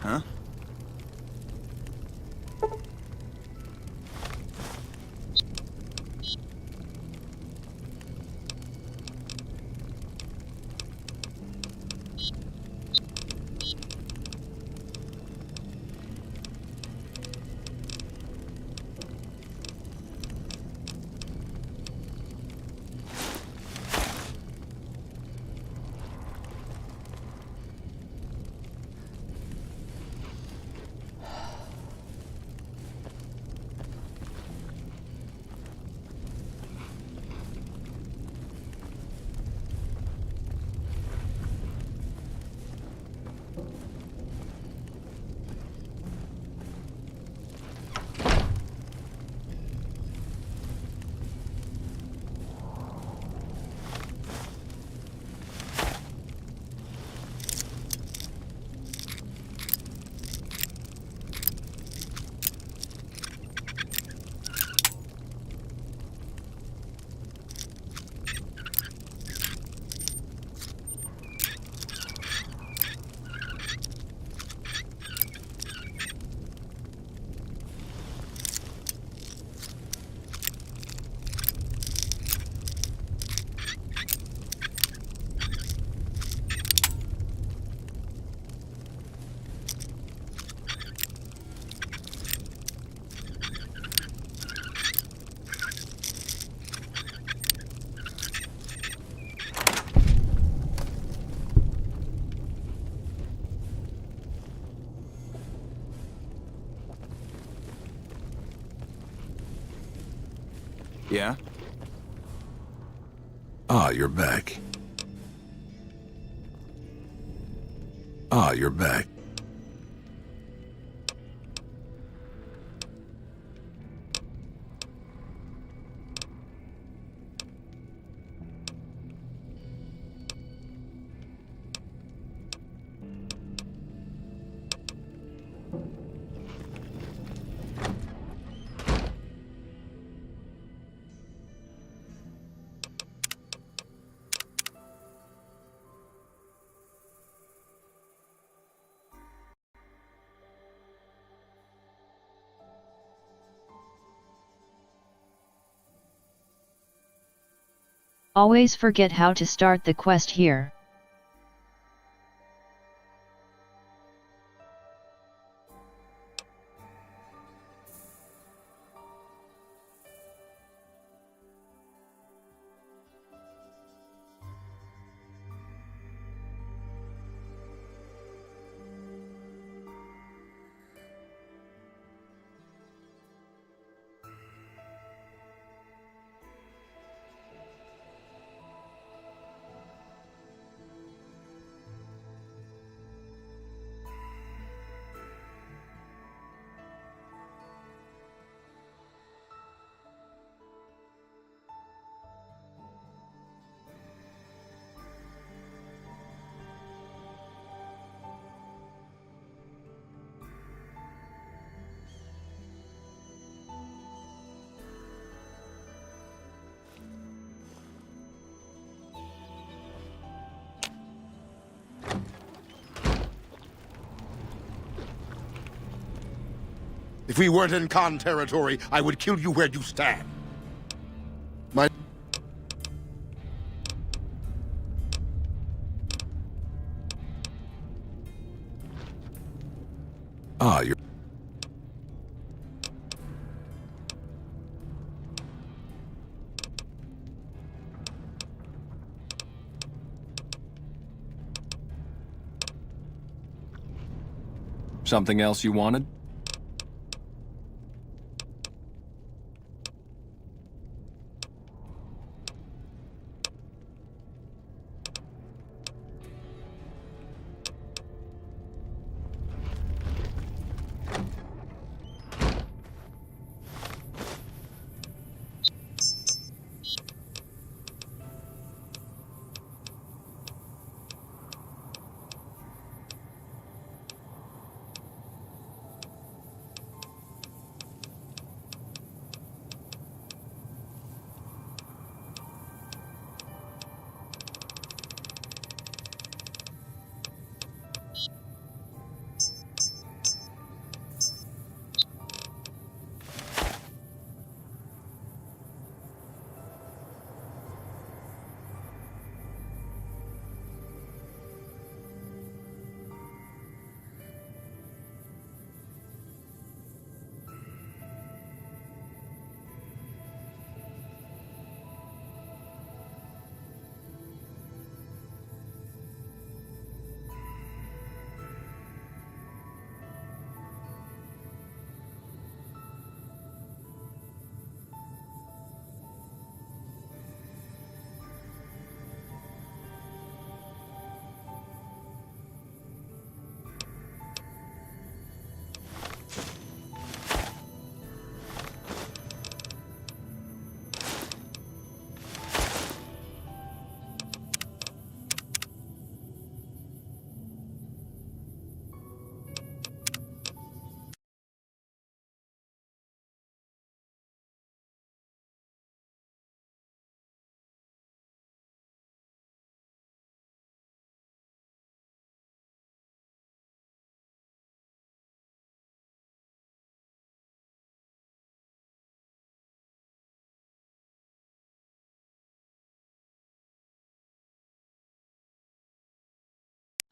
Huh? Yeah? Ah, you're back. Ah, you're back. Always forget how to start the quest here. If we weren't in Khan territory, I would kill you where you stand. My... Ah, you're... Something else you wanted?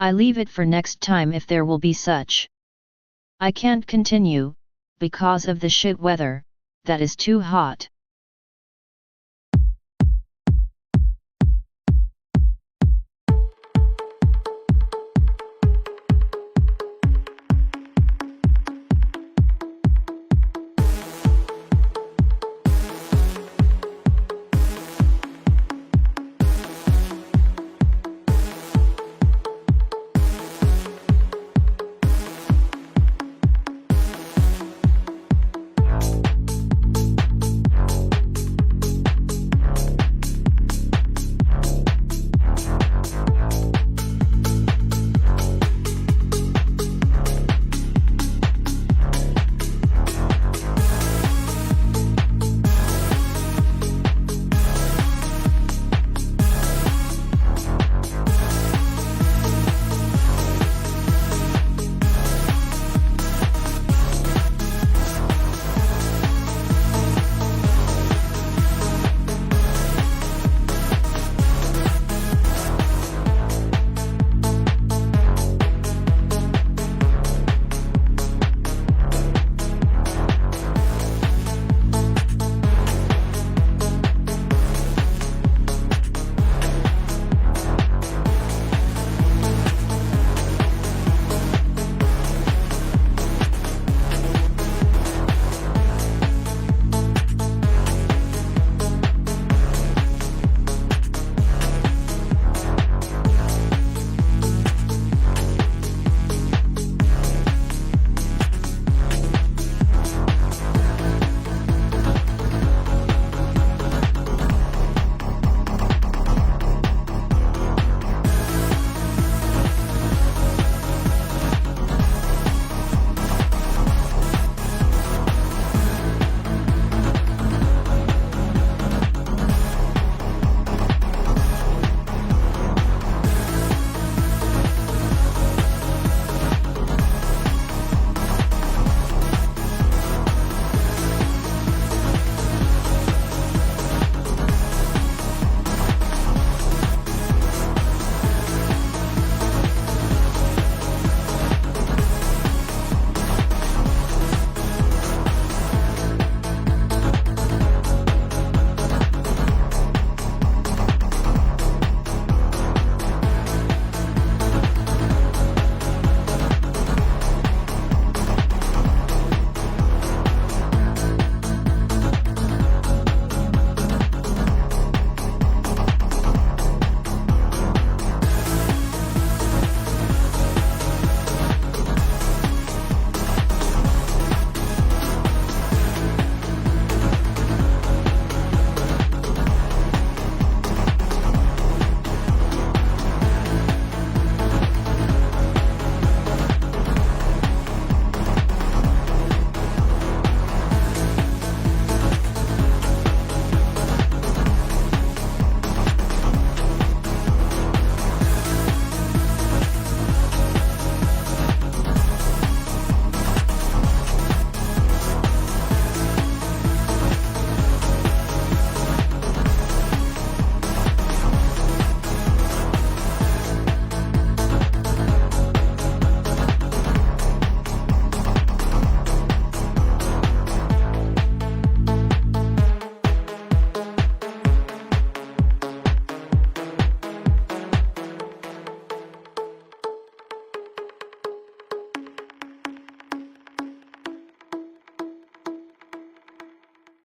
I leave it for next time if there will be such. I can't continue, because of the shit weather, that is too hot.